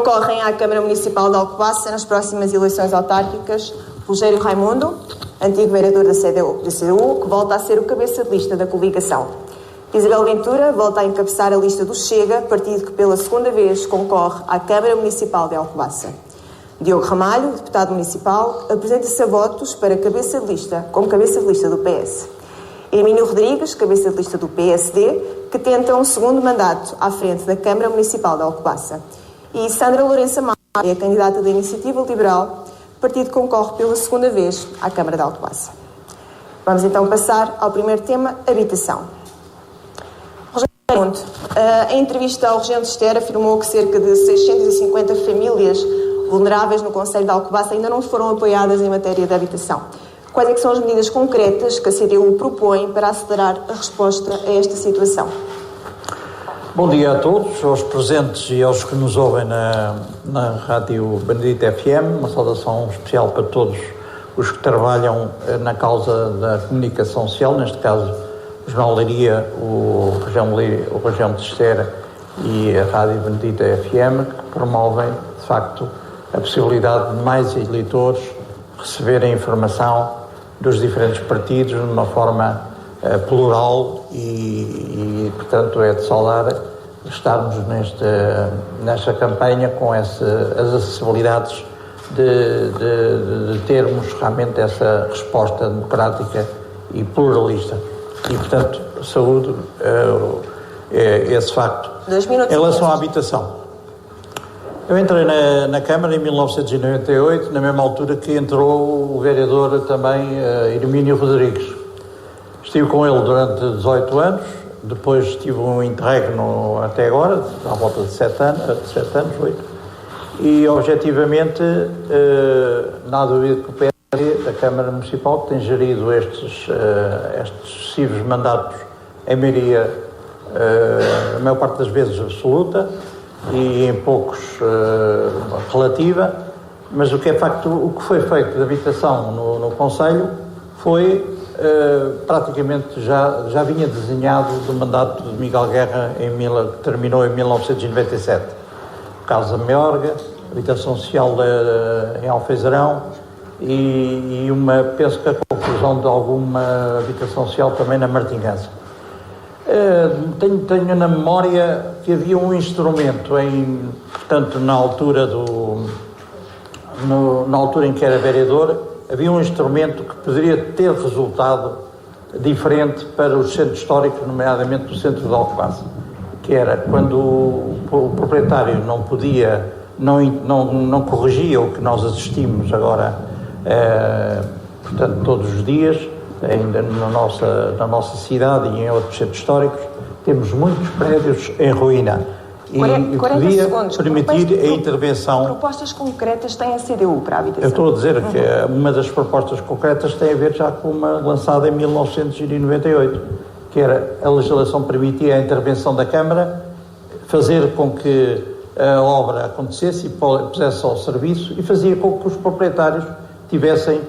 Concorrem à Câmara Municipal de Alcobaça nas próximas eleições autárquicas Rogério Raimundo, antigo vereador da CDU, que volta a ser o cabeça de lista da coligação. Isabel Ventura volta a encabeçar a lista do Chega, partido que pela segunda vez concorre à Câmara Municipal de Alcobaça. Diogo Ramalho, deputado municipal, apresenta-se a votos para cabeça de lista, como cabeça de lista do PS. Hermínio Rodrigues, cabeça de lista do PSD, que tenta um segundo mandato à frente da Câmara Municipal de Alcobaça. E Sandra Lourenço Maia, candidata da Iniciativa Liberal, partido que concorre pela segunda vez à Câmara de Alcobaça. Vamos então passar ao primeiro tema, habitação. Rogério, em entrevista ao Regente Ester, afirmou que cerca de 650 famílias vulneráveis no concelho de Alcobaça ainda não foram apoiadas em matéria de habitação. Quais é que são as medidas concretas que a CDU propõe para acelerar a resposta a esta situação? Bom dia a todos, aos presentes e aos que nos ouvem na Rádio Benedita FM. Uma saudação especial para todos os que trabalham na causa da comunicação social, neste caso o Jornal Leiria, o Região de Ester e a Rádio Benedita FM, que promovem, de facto, a possibilidade de mais eleitores receberem informação dos diferentes partidos de uma forma plural e, portanto, é de saudar estarmos nesta campanha com as acessibilidades de termos realmente essa resposta democrática e pluralista. E, portanto, saúde esse facto. 2 minutos. Em relação à habitação, eu entrei na Câmara em 1998, na mesma altura que entrou o vereador também Hermínio Rodrigues. Estive com ele durante 18 anos, depois tive um interregno até agora, à volta de 7 anos, 8. E, objetivamente, não há dúvida que o PSD da Câmara Municipal tem gerido estes sucessivos mandatos em maioria, a maior parte das vezes absoluta, e em poucos relativa, mas o que é facto, o que foi feito de habitação no Concelho foi praticamente já vinha desenhado do mandato de Miguel Guerra, que terminou em 1997. Casa Meorga, habitação social em Alfeizarão e penso que a conclusão de alguma habitação social também na Martinhança. Tenho na memória que havia um instrumento portanto, na altura em que era vereador, havia um instrumento que poderia ter resultado diferente para os centros históricos, nomeadamente o centro de Alcobaça, que era quando o proprietário não podia, não corrigia o que nós assistimos agora, portanto, todos os dias, ainda na nossa cidade e em outros centros históricos, temos muitos prédios em ruína. E podia permitir a intervenção. Propostas concretas tem a CDU para a habitação? Eu estou a dizer que uma das propostas concretas tem a ver já com uma lançada em 1998, que era a legislação permitia a intervenção da Câmara, fazer com que a obra acontecesse e pusesse ao serviço, e fazia com que os proprietários tivessem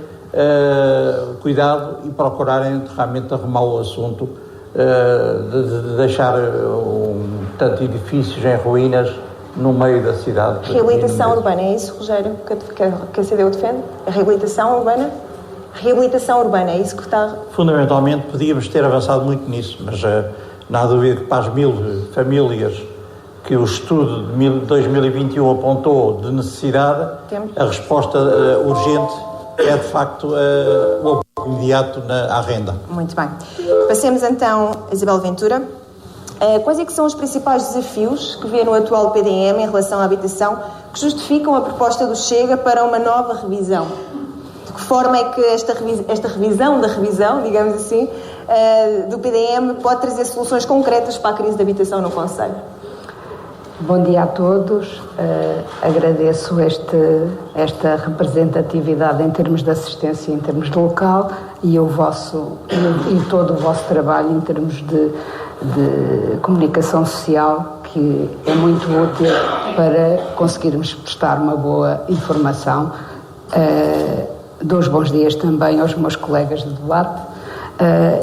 cuidado e procurarem realmente arrumar o assunto de deixar tanto edifícios em ruínas no meio da cidade. Reabilitação urbana, é isso, Rogério, que a CDU defende? A reabilitação urbana? Reabilitação urbana, é isso que está... Fundamentalmente podíamos ter avançado muito nisso, mas não há dúvida que para as 1000 famílias que o estudo de 2021 apontou de necessidade, a resposta urgente é de facto o apoio imediato à renda. Muito bem. Passemos então a Isabel Ventura. Quais é que são os principais desafios que vê no atual PDM em relação à habitação que justificam a proposta do Chega para uma nova revisão? De que forma é que esta revisão da revisão, digamos assim, do PDM pode trazer soluções concretas para a crise de habitação no concelho? Bom dia a todos. Agradeço esta representatividade em termos de assistência, em termos de local e todo o vosso trabalho em termos de comunicação social, que é muito útil para conseguirmos prestar uma boa informação. Dou os bons dias também aos meus colegas de debate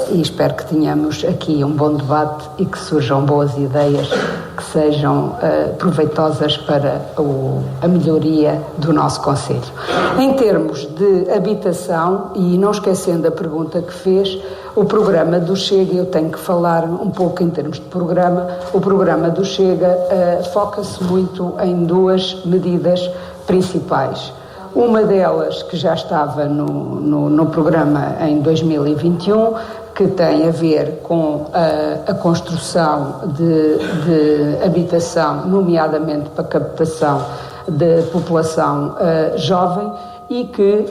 E espero que tenhamos aqui um bom debate e que surjam boas ideias que sejam proveitosas para a melhoria do nosso concelho. Em termos de habitação, e não esquecendo a pergunta que fez, o programa do Chega, eu tenho que falar um pouco em termos de programa, o programa do Chega foca-se muito em duas medidas principais. Uma delas, que já estava no programa em 2021, que tem a ver com a construção de habitação, nomeadamente para captação de população jovem, e que,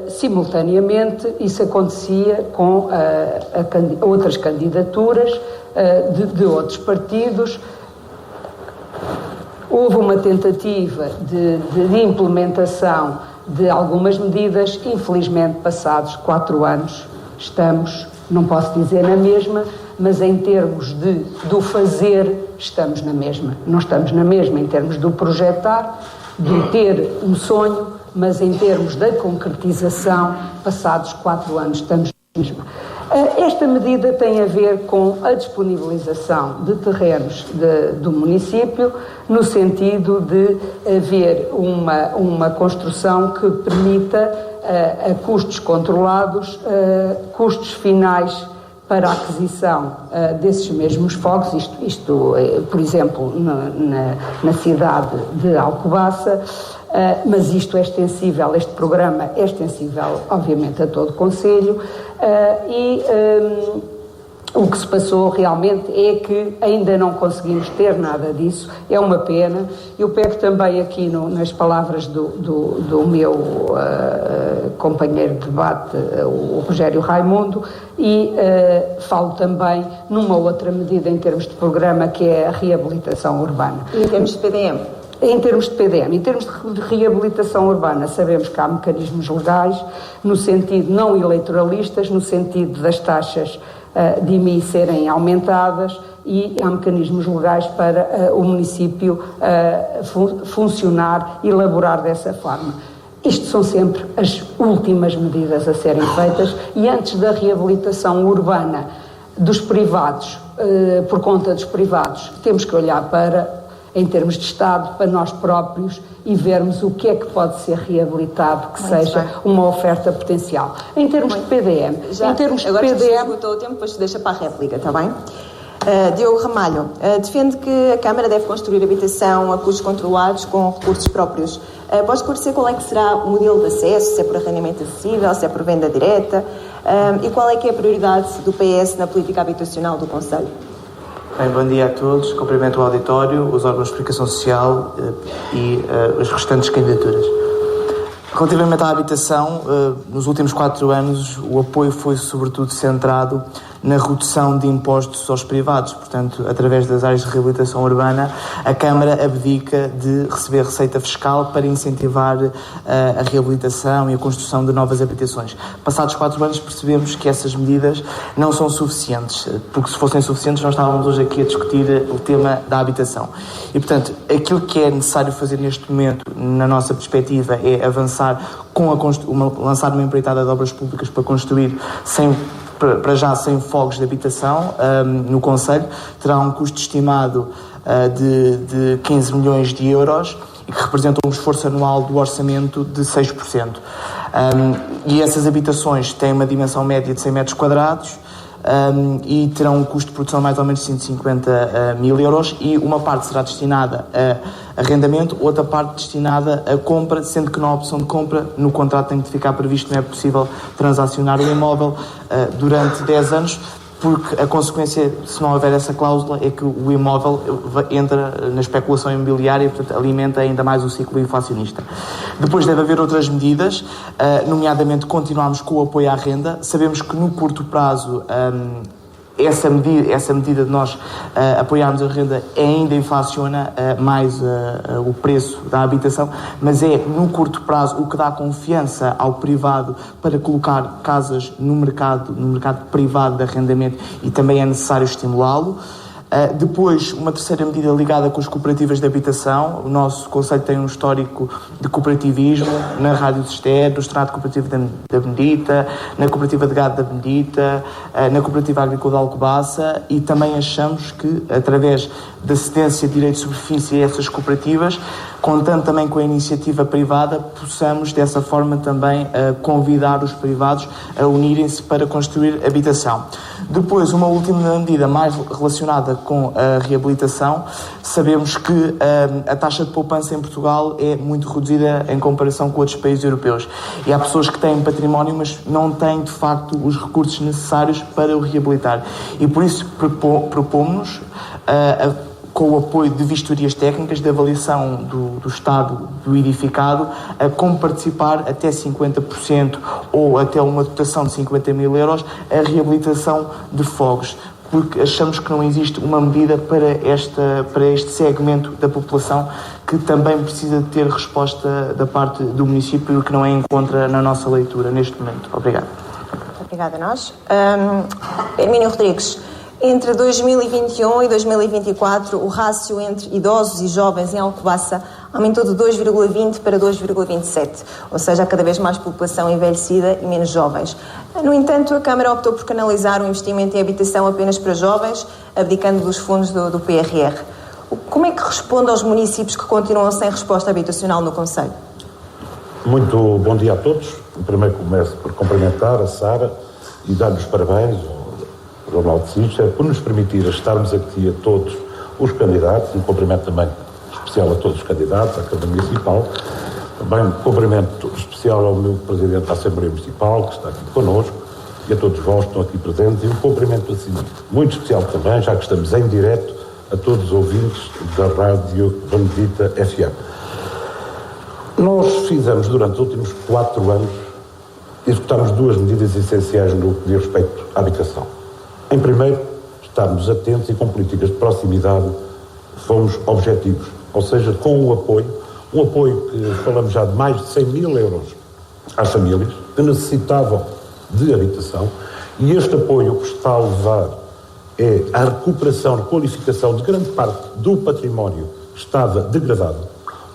simultaneamente, isso acontecia com outras candidaturas de outros partidos. Houve uma tentativa de implementação de algumas medidas, infelizmente, passados 4 anos, estamos, não posso dizer na mesma, mas em termos do fazer, estamos na mesma. Não estamos na mesma em termos do projetar, de ter um sonho, mas em termos da concretização, passados 4 anos, estamos na mesma. Esta medida tem a ver com a disponibilização de terrenos do município, no sentido de haver uma construção que permita, a custos controlados, custos finais para a aquisição desses mesmos fogos, isto por exemplo, na cidade de Alcobaça, mas isto é extensível, este programa é extensível, obviamente, a todo o concelho, o que se passou realmente é que ainda não conseguimos ter nada disso, é uma pena. Eu pego também aqui nas palavras do meu companheiro de debate, o Rogério Raimundo, e falo também numa outra medida em termos de programa, que é a reabilitação urbana. E em termos de PDM? Em termos de PDM, em termos de reabilitação urbana, sabemos que há mecanismos legais, no sentido não eleitoralistas, no sentido das taxas de IMI serem aumentadas, e há mecanismos legais para o município funcionar e elaborar dessa forma. Isto são sempre as últimas medidas a serem feitas, e antes da reabilitação urbana dos privados, por conta dos privados, temos que olhar para, em termos de Estado, para nós próprios, e vermos o que é que pode ser reabilitado, que muito seja bem. uma oferta potencial. Em termos de PDM, Agora esgotou o tempo, depois deixa para a réplica, está bem? Diogo Ramalho, defende que a Câmara deve construir habitação a custos controlados com recursos próprios. Pode esclarecer qual é que será o modelo de acesso, se é por arrendamento acessível, se é por venda direta, e qual é que é a prioridade do PS na política habitacional do Concelho? Bem, bom dia a todos, cumprimento o auditório, os órgãos de comunicação social e as restantes candidaturas. Relativamente à habitação, nos últimos 4 anos o apoio foi sobretudo centrado na redução de impostos aos privados. Portanto, através das áreas de reabilitação urbana, a Câmara abdica de receber receita fiscal para incentivar a reabilitação e a construção de novas habitações. Passados 4 anos percebemos que essas medidas não são suficientes, porque se fossem suficientes nós estávamos hoje aqui a discutir o tema da habitação. E, portanto, aquilo que é necessário fazer neste momento, na nossa perspectiva, é avançar lançar uma empreitada de obras públicas para construir para já 100 fogos de habitação no Concelho. Terá um custo estimado de 15 milhões de euros e que representa um esforço anual do orçamento de 6%. E essas habitações têm uma dimensão média de 100 metros quadrados e terão um custo de produção de mais ou menos 150 mil euros, e uma parte será destinada a arrendamento, outra parte destinada a compra, sendo que na opção de compra no contrato tem que ficar previsto, não é possível transacionar o imóvel durante 10 anos, porque a consequência, se não houver essa cláusula, é que o imóvel entra na especulação imobiliária e, portanto, alimenta ainda mais o ciclo inflacionista. Depois deve haver outras medidas, nomeadamente continuarmos com o apoio à renda. Sabemos que no curto prazo essa medida de nós apoiarmos a renda ainda inflaciona mais o preço da habitação, mas é no curto prazo o que dá confiança ao privado para colocar casas no mercado privado de arrendamento, e também é necessário estimulá-lo. Depois, uma terceira medida ligada com as cooperativas de habitação. O nosso concelho tem um histórico de cooperativismo na Rádio de Esté, no Estrado Cooperativo da Benedita, na Cooperativa de Gado da Benedita, na Cooperativa Agrícola de Alcobaça, e também achamos que, através da cedência de direito de superfície a essas cooperativas, contando também com a iniciativa privada, possamos dessa forma também convidar os privados a unirem-se para construir habitação. Depois, uma última medida mais relacionada com a reabilitação. Sabemos que a taxa de poupança em Portugal é muito reduzida em comparação com outros países europeus. E há pessoas que têm património, mas não têm, de facto, os recursos necessários para o reabilitar. E por isso propomos-nos, com o apoio de vistorias técnicas, de avaliação do estado do edificado, como participar até 50% ou até uma dotação de 50 mil euros a reabilitação de fogos, porque achamos que não existe uma medida para este segmento da população que também precisa de ter resposta da parte do município e que não encontra na nossa leitura neste momento. Obrigado. Obrigada a nós. Hermínio Rodrigues. Entre 2021 e 2024, o rácio entre idosos e jovens em Alcobaça aumentou de 2,20 para 2,27, ou seja, há cada vez mais população envelhecida e menos jovens. No entanto, a Câmara optou por canalizar o investimento em habitação apenas para jovens, abdicando dos fundos do PRR. Como é que responde aos municípios que continuam sem resposta habitacional no concelho? Muito bom dia a todos. Primeiro começo por cumprimentar a Sara e dar-lhes parabéns Ronaldo Sister, por nos permitir estarmos aqui a todos os candidatos, um cumprimento também especial a todos os candidatos à Câmara Municipal, também um cumprimento especial ao meu Presidente da Assembleia Municipal, que está aqui connosco, e a todos vós que estão aqui presentes, e um cumprimento assim, muito especial também, já que estamos em direto, a todos os ouvintes da Rádio Benedita FM. Nós fizemos, durante os últimos 4 anos, executámos 2 medidas essenciais no que diz respeito à habitação. Em primeiro, estarmos atentos e com políticas de proximidade fomos objetivos, ou seja, com o apoio, um apoio que falamos já de mais de 100 mil euros às famílias que necessitavam de habitação, e este apoio que está a levar é a recuperação, a qualificação de grande parte do património que estava degradado,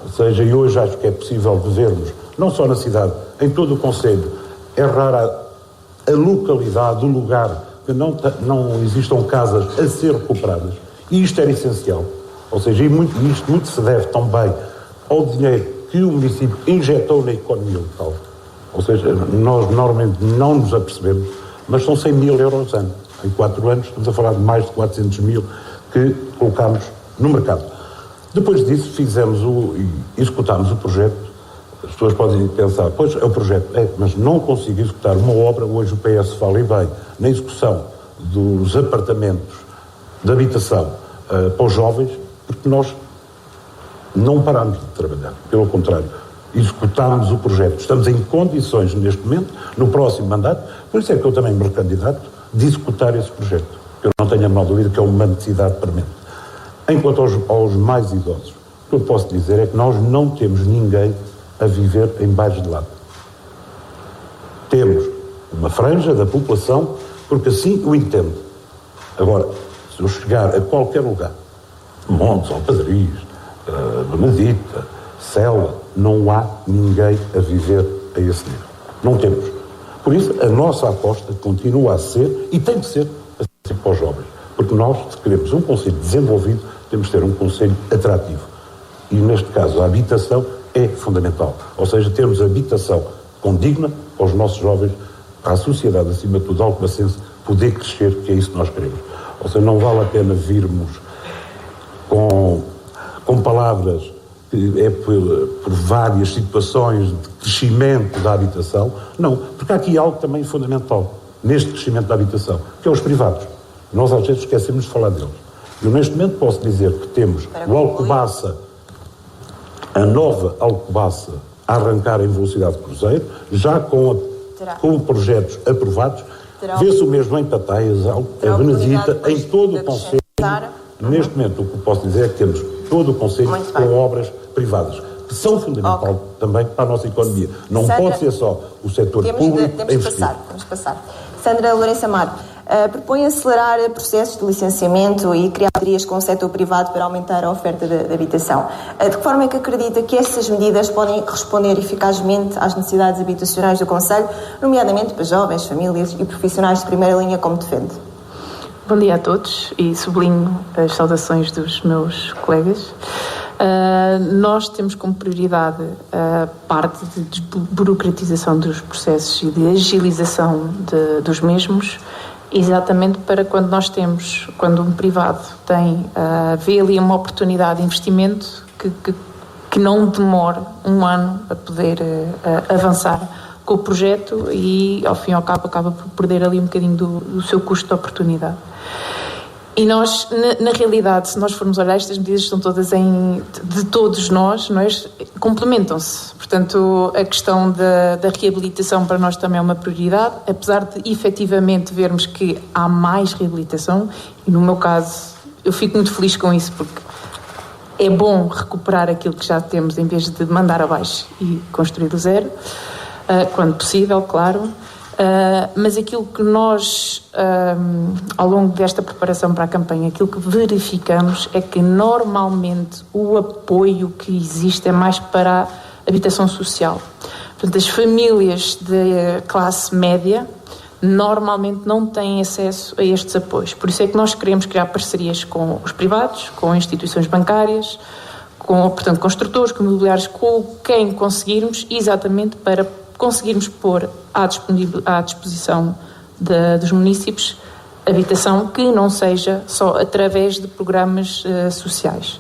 ou seja, e hoje acho que é possível vermos, não só na cidade, em todo o concelho, é rara a localidade, o lugar que não existam casas a ser recuperadas, e isto era essencial, ou seja, isto muito se deve também ao dinheiro que o município injetou na economia local, ou seja, nós normalmente não nos apercebemos, mas são 100 mil euros ano, em 4 anos estamos a falar de mais de 400 mil que colocámos no mercado. Depois disso executámos o projeto. As pessoas podem pensar, pois é o projeto, mas não consigo executar uma obra. Hoje o PS fala bem na execução dos apartamentos de habitação para os jovens, porque nós não paramos de trabalhar, pelo contrário, executámos o projeto. Estamos em condições neste momento, no próximo mandato, por isso é que eu também me recandidato de executar esse projeto. Eu não tenho a menor dúvida que é uma necessidade premente. Enquanto aos mais idosos, o que eu posso dizer é que nós não temos ninguém a viver em bairros de lado. Temos uma franja da população, porque assim o entendo. Agora, se eu chegar a qualquer lugar, Montes, Alpadariz, Benedita, Cela, não há ninguém a viver a esse nível. Não temos. Por isso, a nossa aposta continua a ser, e tem de ser, assim para os jovens. Porque nós, se queremos um concelho desenvolvido, temos de ter um concelho atrativo. E, neste caso, a habitação é fundamental. Ou seja, termos habitação condigna aos nossos jovens, à sociedade, acima de tudo, alcobacense, poder crescer, que é isso que nós queremos. Ou seja, não vale a pena virmos com palavras que é por várias situações de crescimento da habitação. Não, porque há aqui algo também fundamental neste crescimento da habitação, que é os privados. Nós às vezes esquecemos de falar deles. Eu neste momento posso dizer que temos o Alcobaça, a nova Alcobaça, a arrancar em velocidade de cruzeiro, já com projetos aprovados. Vê-se o mesmo em Pataias, a Benedita, em todo o concelho. Neste momento, o que posso dizer é que temos todo o concelho com obras privadas, que são fundamentais também para a nossa economia. Não pode ser só o setor público a investir. Vamos passar. Sandra Lourenço Amaro, propõe acelerar processos de licenciamento e criar parcerias com o setor privado para aumentar a oferta de habitação. De que forma é que acredita que estas medidas podem responder eficazmente às necessidades habitacionais do Concelho, nomeadamente para jovens, famílias e profissionais de primeira linha, como defende? Bom dia a todos e sublinho as saudações dos meus colegas. Nós temos como prioridade a parte de desburocratização dos processos e de agilização dos mesmos, exatamente para quando um privado vê ali uma oportunidade de investimento que não demore um ano a poder avançar com o projeto e, ao fim e ao cabo, acaba por perder ali um bocadinho do seu custo de oportunidade. E nós, na realidade, se nós formos olhar, estas medidas são todas de todos nós, complementam-se. Portanto, a questão da reabilitação para nós também é uma prioridade, apesar de efetivamente vermos que há mais reabilitação, e no meu caso, eu fico muito feliz com isso, porque é bom recuperar aquilo que já temos em vez de mandar abaixo e construir do zero, quando possível, claro. Mas aquilo que nós, ao longo desta preparação para a campanha, aquilo que verificamos é que normalmente o apoio que existe é mais para a habitação social. Portanto, as famílias de classe média normalmente não têm acesso a estes apoios. Por isso é que nós queremos criar parcerias com os privados, com instituições bancárias, com construtores, com imobiliários, com quem conseguirmos, exatamente para conseguirmos pôr à disposição dos municípios habitação que não seja só através de programas sociais.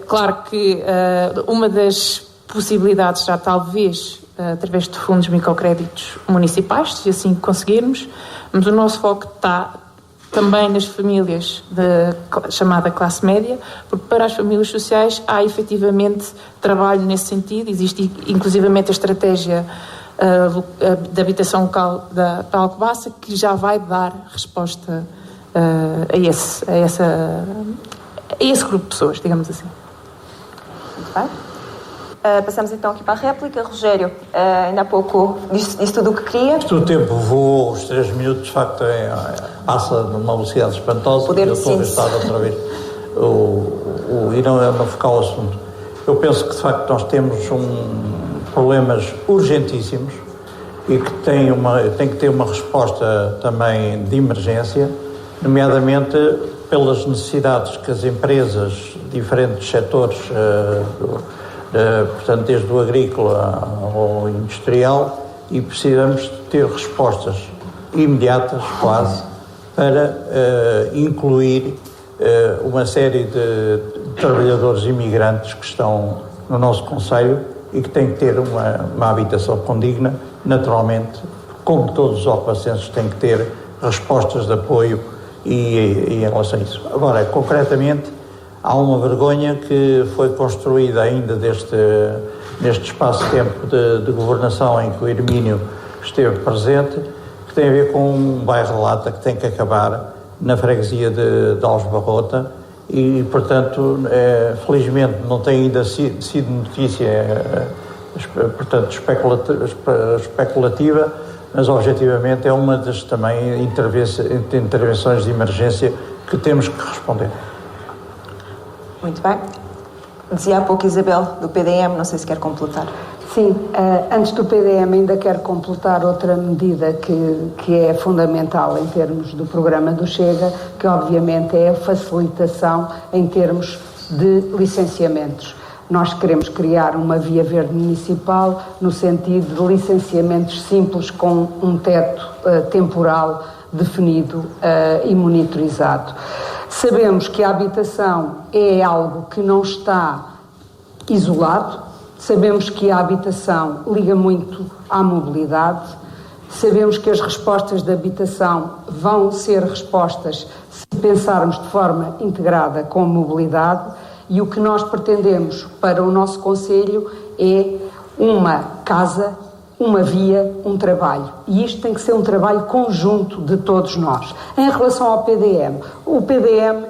Claro que uma das possibilidades já talvez através de fundos de microcréditos municipais, se assim conseguirmos, mas o nosso foco está também nas famílias chamada classe média, porque para as famílias sociais há efetivamente trabalho nesse sentido. Existe inclusivamente a estratégia de habitação local da Alcobaça, que já vai dar resposta a esse grupo de pessoas, digamos assim. Muito bem. Passamos então aqui para a réplica. Rogério, ainda há pouco disse tudo o que queria. Isto o tempo voou, os 3 minutos, de facto, passa numa velocidade espantosa. Poder eu estou a estar outra vez e não focar o assunto. Eu penso que, de facto, nós temos problemas urgentíssimos e que tem que ter uma resposta também de emergência, nomeadamente pelas necessidades que as empresas, diferentes setores, portanto, desde o agrícola ao industrial, e precisamos ter respostas imediatas, quase, para incluir uma série de trabalhadores imigrantes que estão no nosso concelho e que têm que ter uma habitação condigna, naturalmente, como todos os alcobacenses têm que ter respostas de apoio e em relação a isso. Agora, concretamente, há uma vergonha que foi construída ainda neste espaço-tempo de governação em que o Hermínio esteve presente, que tem a ver com um bairro de Lata que tem que acabar na freguesia de Alves-Barrota e, portanto, felizmente não tem ainda sido notícia, portanto, especulativa, mas objetivamente é uma das também intervenções de emergência que temos que responder. Muito bem. Dizia há pouco Isabel, do PDM, não sei se quer completar. Sim, antes do PDM ainda quero completar outra medida que é fundamental em termos do programa do Chega, que obviamente é a facilitação em termos de licenciamentos. Nós queremos criar uma via verde municipal no sentido de licenciamentos simples com um teto temporal definido e monitorizado. Sabemos que a habitação é algo que não está isolado, sabemos que a habitação liga muito à mobilidade, sabemos que as respostas de habitação vão ser respostas se pensarmos de forma integrada com a mobilidade, e o que nós pretendemos para o nosso concelho é uma casa, uma via, um trabalho. E isto tem que ser um trabalho conjunto de todos nós. Em relação ao PDM, o PDM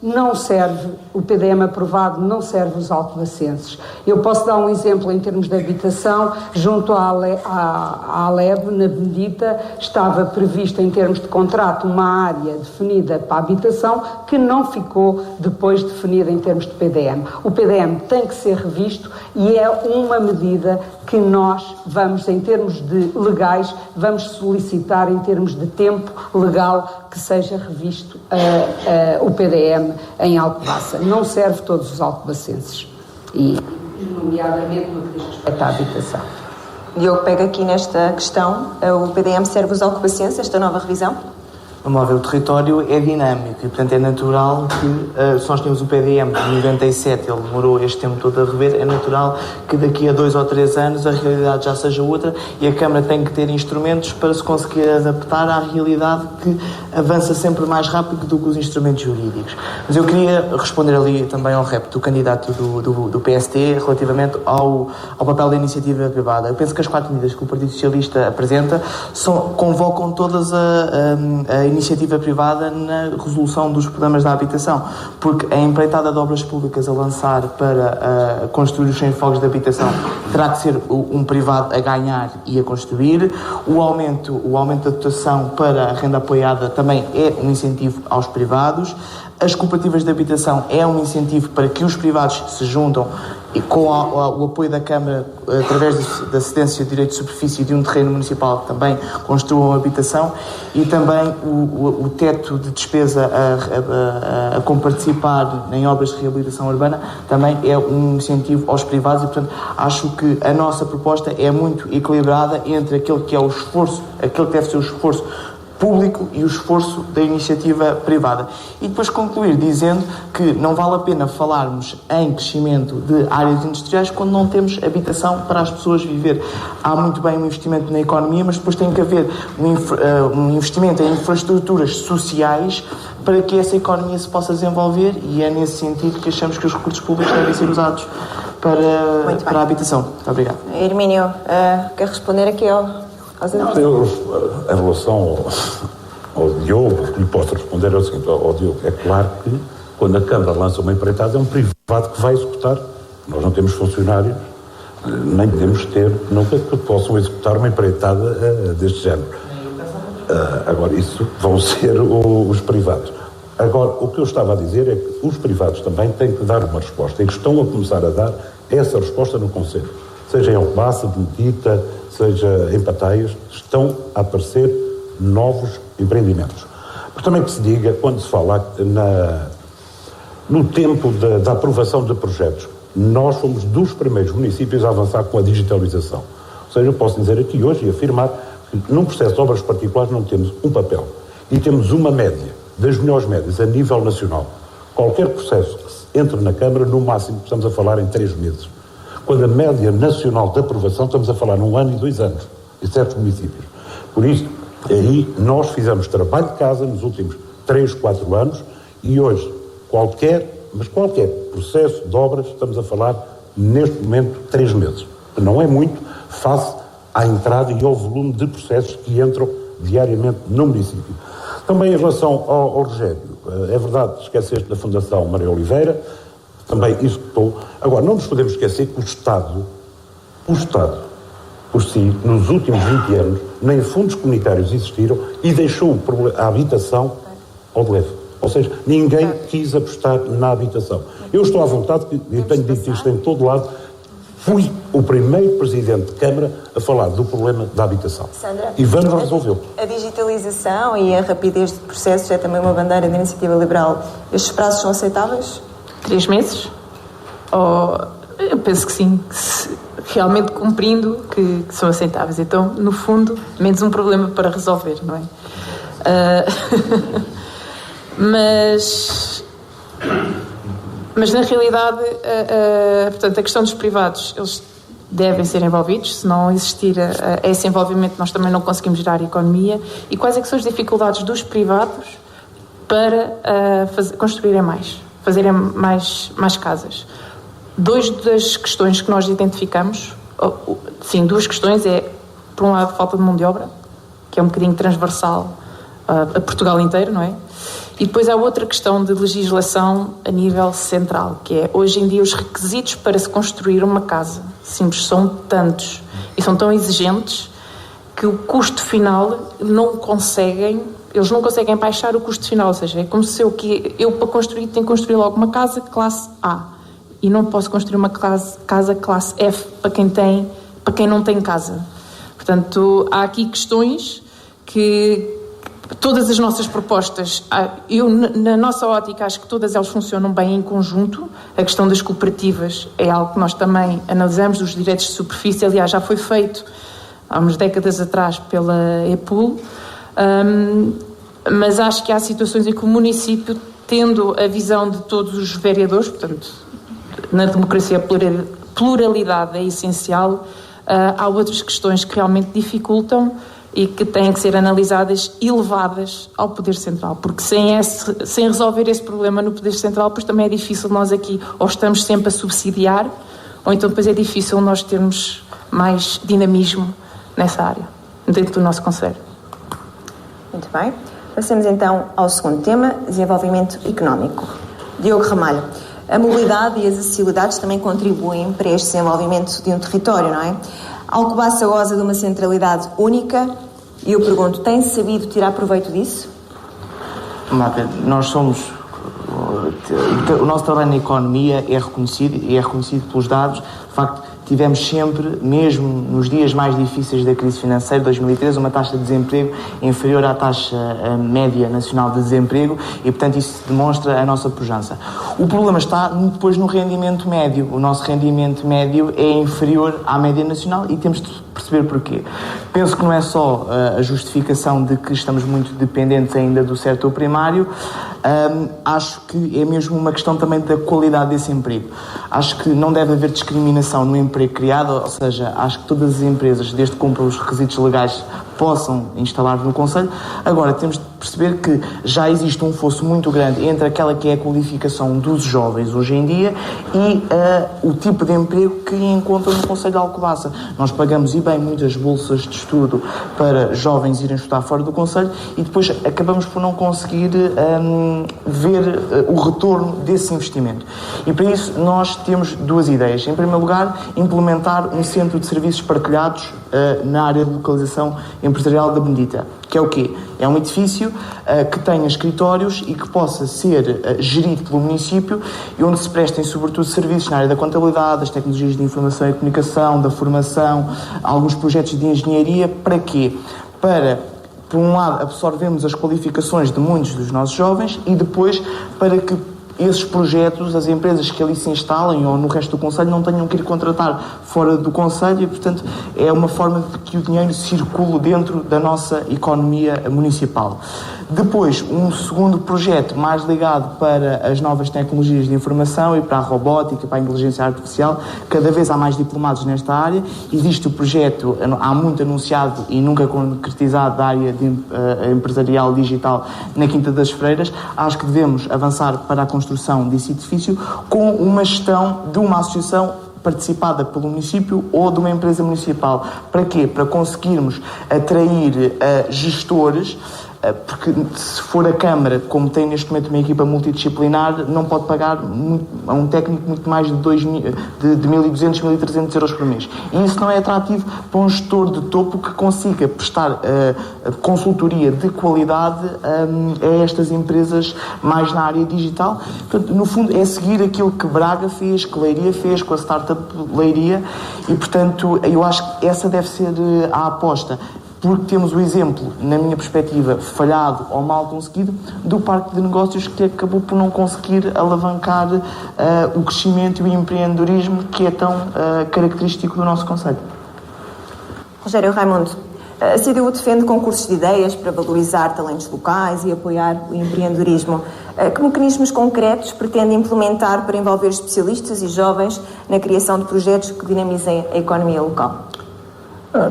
não serve, o PDM aprovado não serve os alcobacenses. Eu posso dar um exemplo em termos de habitação. Junto à Aleb, na Benedita, estava prevista em termos de contrato uma área definida para a habitação que não ficou depois definida em termos de PDM. O PDM tem que ser revisto e é uma medida que nós vamos, em termos de legais, vamos solicitar em termos de tempo legal que seja revisto o PDM em Alcobaça. Não serve todos os alcobacenses, e nomeadamente no que diz respeito à habitação. Diogo pega aqui nesta questão. O PDM serve os alcobacenses, esta nova revisão? Vamos lá ver, o território é dinâmico e, portanto, é natural que, se nós tínhamos o PDM de 97, ele demorou este tempo todo a rever, é natural que daqui a 2 ou 3 anos a realidade já seja outra e a Câmara tem que ter instrumentos para se conseguir adaptar à realidade que avança sempre mais rápido do que os instrumentos jurídicos. Mas eu queria responder ali também ao repto do candidato do PST relativamente ao papel da iniciativa privada. Eu penso que as 4 medidas que o Partido Socialista apresenta convocam todas a iniciativa privada na resolução dos problemas da habitação, porque a empreitada de obras públicas a lançar para construir os 100 fogos de habitação terá que ser um privado a ganhar e a construir. O aumento da dotação para a renda apoiada também é um incentivo aos privados. As cooperativas de habitação é um incentivo para que os privados se juntam e com o apoio da Câmara, através da cedência de direito de superfície de um terreno municipal, também construam habitação, e também o teto de despesa a comparticipar em obras de reabilitação urbana também é um incentivo aos privados e, portanto, acho que a nossa proposta é muito equilibrada entre aquele que é o esforço, aquele que deve ser o esforço público e o esforço da iniciativa privada. E depois concluir dizendo que não vale a pena falarmos em crescimento de áreas industriais quando não temos habitação para as pessoas viver. Há muito bem um investimento na economia, mas depois tem que haver um investimento em infraestruturas sociais para que essa economia se possa desenvolver, e é nesse sentido que achamos que os recursos públicos devem ser usados para a habitação. Muito obrigado. Hermínio, quer responder aqui ao... Em relação ao Diogo, o que lhe posso responder é o seguinte: ao Diogo, é claro que quando a Câmara lança uma empreitada é um privado que vai executar. Nós não temos funcionários, nem podemos ter, nunca que possam executar uma empreitada deste género. Agora, isso vão ser os privados. Agora, o que eu estava a dizer é que os privados também têm que dar uma resposta, e que estão a começar a dar essa resposta no Conselho. Seja em Alcobaça, Benedita, seja em Pataias, estão a aparecer novos empreendimentos. Mas também que se diga, quando se fala no tempo da aprovação de projetos, nós fomos dos primeiros municípios a avançar com a digitalização. Ou seja, eu posso dizer aqui hoje e afirmar que num processo de obras particulares não temos um papel e temos uma média, das melhores médias a nível nacional. Qualquer processo que se entre na Câmara, no máximo estamos a falar em 3 meses. Quando a média nacional de aprovação estamos a falar num ano e 2 anos, em certos municípios. Por isso, aí nós fizemos trabalho de casa nos últimos 3, 4 anos, e hoje qualquer processo de obras estamos a falar neste momento 3 meses. Não é muito face à entrada e ao volume de processos que entram diariamente no município. Também em relação ao Rogério, é verdade, esqueceste da Fundação Maria Oliveira, também executou. Agora, não nos podemos esquecer que o Estado, por si, nos últimos 20 anos, nem fundos comunitários existiram e deixou a habitação ao de leve. Ou seja, ninguém quis apostar na habitação. Eu estou à vontade, e tenho dito isto em todo lado, fui o primeiro presidente de Câmara a falar do problema da habitação. Sandra, e vamos resolvê-lo. A digitalização e a rapidez de processos é também uma bandeira da iniciativa liberal. Estes prazos são aceitáveis? 3 meses? Eu penso que sim, realmente cumprindo que são aceitáveis. Então, no fundo, menos um problema para resolver, não é? Mas na realidade, portanto, a questão dos privados, eles devem ser envolvidos. Se não existir esse envolvimento, nós também não conseguimos gerar a economia. E quais é que são as dificuldades dos privados para construírem mais, fazerem mais casas? 2 das questões que nós identificamos, sim, 2 questões é, por um lado, falta de mão de obra, que é um bocadinho transversal a Portugal inteiro, não é? E depois há outra questão de legislação a nível central, que é, hoje em dia, os requisitos para se construir uma casa simples são tantos e são tão exigentes que o custo final eles não conseguem baixar o custo final, ou seja, é como se eu para construir tenho que construir logo uma casa classe A e não posso construir uma casa classe F para quem não tem casa. Portanto, há aqui questões que todas as nossas propostas, na nossa ótica, acho que todas elas funcionam bem em conjunto. A questão das cooperativas é algo que nós também analisamos, os direitos de superfície, aliás, já foi feito há umas décadas atrás pela EPUL, mas acho que há situações em que o município, tendo a visão de todos os vereadores, portanto, na democracia a pluralidade é essencial, há outras questões que realmente dificultam e que têm que ser analisadas e levadas ao Poder Central, porque sem resolver esse problema no Poder Central, depois também é difícil nós aqui, ou estamos sempre a subsidiar, ou então depois é difícil nós termos mais dinamismo nessa área, dentro do nosso concelho. Muito bem. Passemos então ao segundo tema, desenvolvimento económico. Diogo Ramalho, a mobilidade e as acessibilidades também contribuem para este desenvolvimento de um território, não é? Alcobaça goza de uma centralidade única e eu pergunto, tem sabido tirar proveito disso? Nós somos... O nosso trabalho na economia é reconhecido pelos dados. De facto, tivemos sempre, mesmo nos dias mais difíceis da crise financeira, 2013, uma taxa de desemprego inferior à taxa média nacional de desemprego e, portanto, isso demonstra a nossa pujança. O problema está depois no rendimento médio. O nosso rendimento médio é inferior à média nacional e temos de perceber porquê. Penso que não é só a justificação de que estamos muito dependentes ainda do setor primário, acho que é mesmo uma questão também da qualidade desse emprego. Acho que não deve haver discriminação no emprego criado, ou seja, acho que todas as empresas, desde que cumpram os requisitos legais, possam instalar no concelho. Agora, temos de perceber que já existe um fosso muito grande entre aquela que é a qualificação dos jovens hoje em dia e o tipo de emprego que encontram no concelho de Alcobaça. Nós pagamos, e bem, muitas bolsas de estudo para jovens irem estudar fora do concelho e depois acabamos por não conseguir ver o retorno desse investimento. E para isso nós temos duas ideias. Em primeiro lugar, implementar um centro de serviços partilhados na área de localização empresarial da Benedita. Que é o quê? É um edifício que tenha escritórios e que possa ser gerido pelo município e onde se prestem sobretudo serviços na área da contabilidade, das tecnologias de informação e comunicação, da formação, alguns projetos de engenharia. Para quê? Para, por um lado, absorvermos as qualificações de muitos dos nossos jovens e depois para que esses projetos, as empresas que ali se instalem ou no resto do concelho não tenham que ir contratar fora do concelho e, portanto, é uma forma de que o dinheiro circule dentro da nossa economia municipal. Depois, um segundo projeto mais ligado para as novas tecnologias de informação e para a robótica, para a inteligência artificial. Cada vez há mais diplomados nesta área. Existe o projeto, há muito anunciado e nunca concretizado, da área empresarial digital na Quinta das Freiras. Acho que devemos avançar para a construção desse edifício com uma gestão de uma associação participada pelo município ou de uma empresa municipal. Para quê? Para conseguirmos atrair gestores, porque se for a Câmara, como tem neste momento uma equipa multidisciplinar, não pode pagar a um técnico muito mais de 1.200, 1.300 euros por mês. E isso não é atrativo para um gestor de topo que consiga prestar consultoria de qualidade a estas empresas mais na área digital. Portanto, no fundo, é seguir aquilo que Braga fez, que Leiria fez com a startup Leiria e, portanto, eu acho que essa deve ser a aposta. Porque temos o exemplo, na minha perspectiva, falhado ou mal conseguido, do parque de negócios que acabou por não conseguir alavancar o crescimento e o empreendedorismo que é tão característico do nosso concelho. Rogério Raimundo, a CDU defende concursos de ideias para valorizar talentos locais e apoiar o empreendedorismo. Que mecanismos concretos pretende implementar para envolver especialistas e jovens na criação de projetos que dinamizem a economia local?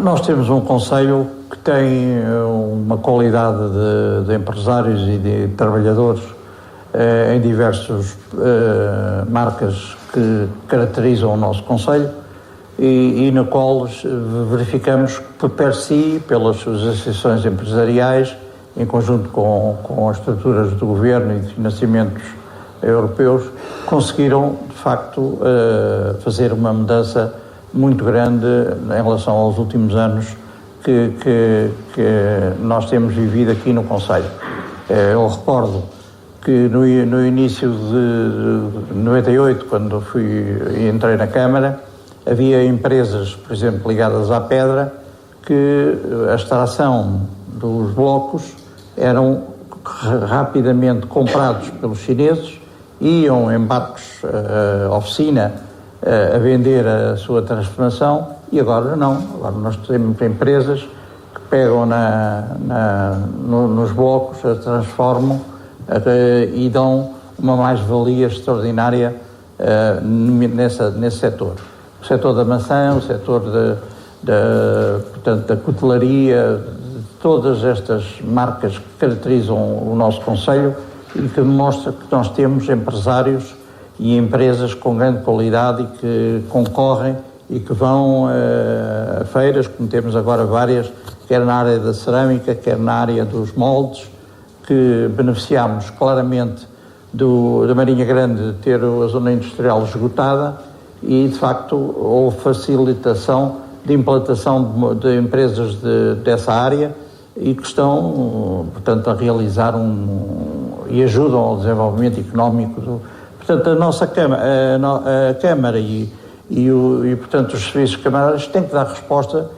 Nós temos um concelho que tem uma qualidade de empresários e de trabalhadores em diversas marcas que caracterizam o nosso concelho e na qual verificamos que, per si, pelas suas associações empresariais em conjunto com as estruturas do governo e de financiamentos europeus, conseguiram, de facto, fazer uma mudança muito grande em relação aos últimos anos que nós temos vivido aqui no concelho. Eu recordo que no início de 98, quando entrei na Câmara, havia empresas, por exemplo, ligadas à pedra, que a extração dos blocos eram rapidamente comprados pelos chineses, iam em barcos oficina a vender a sua transformação, e agora não. Agora nós temos empresas que pegam nos blocos, a transformam e dão uma mais-valia extraordinária nesse setor. O setor da maçã, o setor portanto, da cutelaria, todas estas marcas que caracterizam o nosso concelho e que demonstra que nós temos empresários e empresas com grande qualidade e que concorrem e que vão a feiras, como temos agora várias, quer na área da cerâmica, quer na área dos moldes, que beneficiamos claramente da Marinha Grande de ter a zona industrial esgotada e, de facto, houve facilitação de implantação de empresas dessa área e que estão, portanto, a realizar e ajudam ao desenvolvimento económico. Portanto, a nossa a Câmara e, portanto, os serviços camarários têm que dar resposta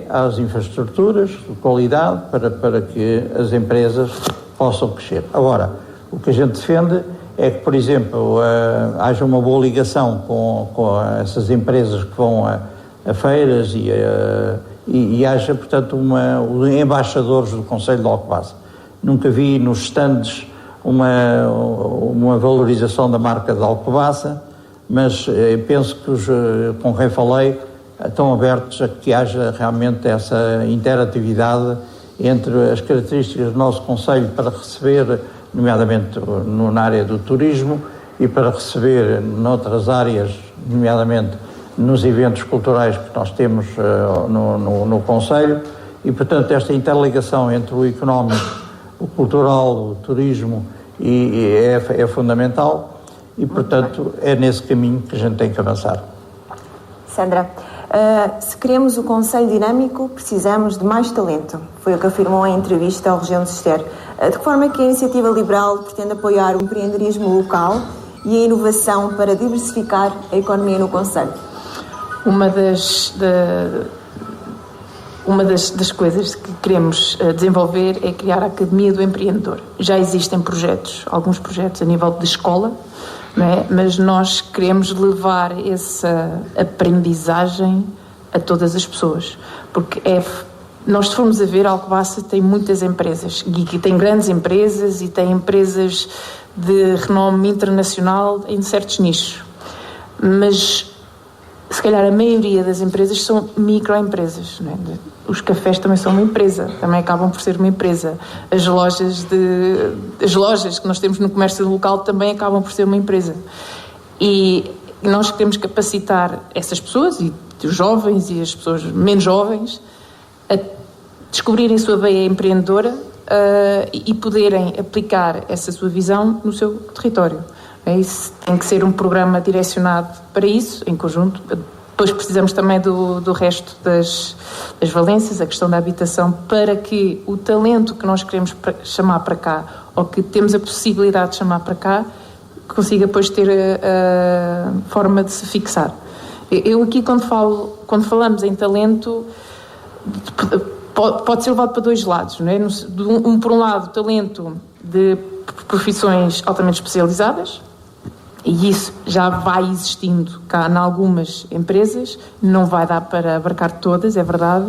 às infraestruturas de qualidade para que as empresas possam crescer. Agora, o que a gente defende é que, por exemplo, haja uma boa ligação com essas empresas que vão a feiras e haja, portanto, embaixadores do Concelho de Alcobaça. Nunca vi nos stands uma valorização da marca de Alcobaça, mas penso que com quem falei estão abertos a que haja realmente essa interatividade entre as características do nosso concelho para receber, nomeadamente na área do turismo, e para receber noutras áreas, nomeadamente nos eventos culturais que nós temos no concelho, e portanto esta interligação entre o económico, o cultural, o turismo é fundamental e portanto é nesse caminho que a gente tem que avançar. Sandra, se queremos o concelho dinâmico, precisamos de mais talento. Foi o que afirmou em entrevista ao Região de Cister. De que forma é que a Iniciativa Liberal pretende apoiar o empreendedorismo local e a inovação para diversificar a economia no concelho? Uma das coisas que queremos desenvolver é criar a Academia do Empreendedor. Já existem alguns projetos a nível de escola, não é? Mas nós queremos levar essa aprendizagem a todas as pessoas, porque nós, se formos a ver, Alcobaça tem muitas empresas, e tem grandes empresas e tem empresas de renome internacional em certos nichos, mas se calhar a maioria das empresas são microempresas, não é? Os cafés também são uma empresa, também acabam por ser uma empresa. As lojas que nós temos no comércio local também acabam por ser uma empresa. E nós queremos capacitar essas pessoas, e os jovens e as pessoas menos jovens, a descobrirem a sua veia empreendedora e poderem aplicar essa sua visão no seu território. Isso tem que ser um programa direcionado para isso, em conjunto. Depois precisamos também do resto das valências, a questão da habitação, para que o talento que nós queremos chamar para cá, ou que temos a possibilidade de chamar para cá, consiga depois ter a forma de se fixar. Eu aqui, quando falamos em talento, pode ser levado para dois lados, não é? Por um lado, talento de profissões altamente especializadas, e isso já vai existindo cá em algumas empresas, não vai dar para abarcar todas, é verdade,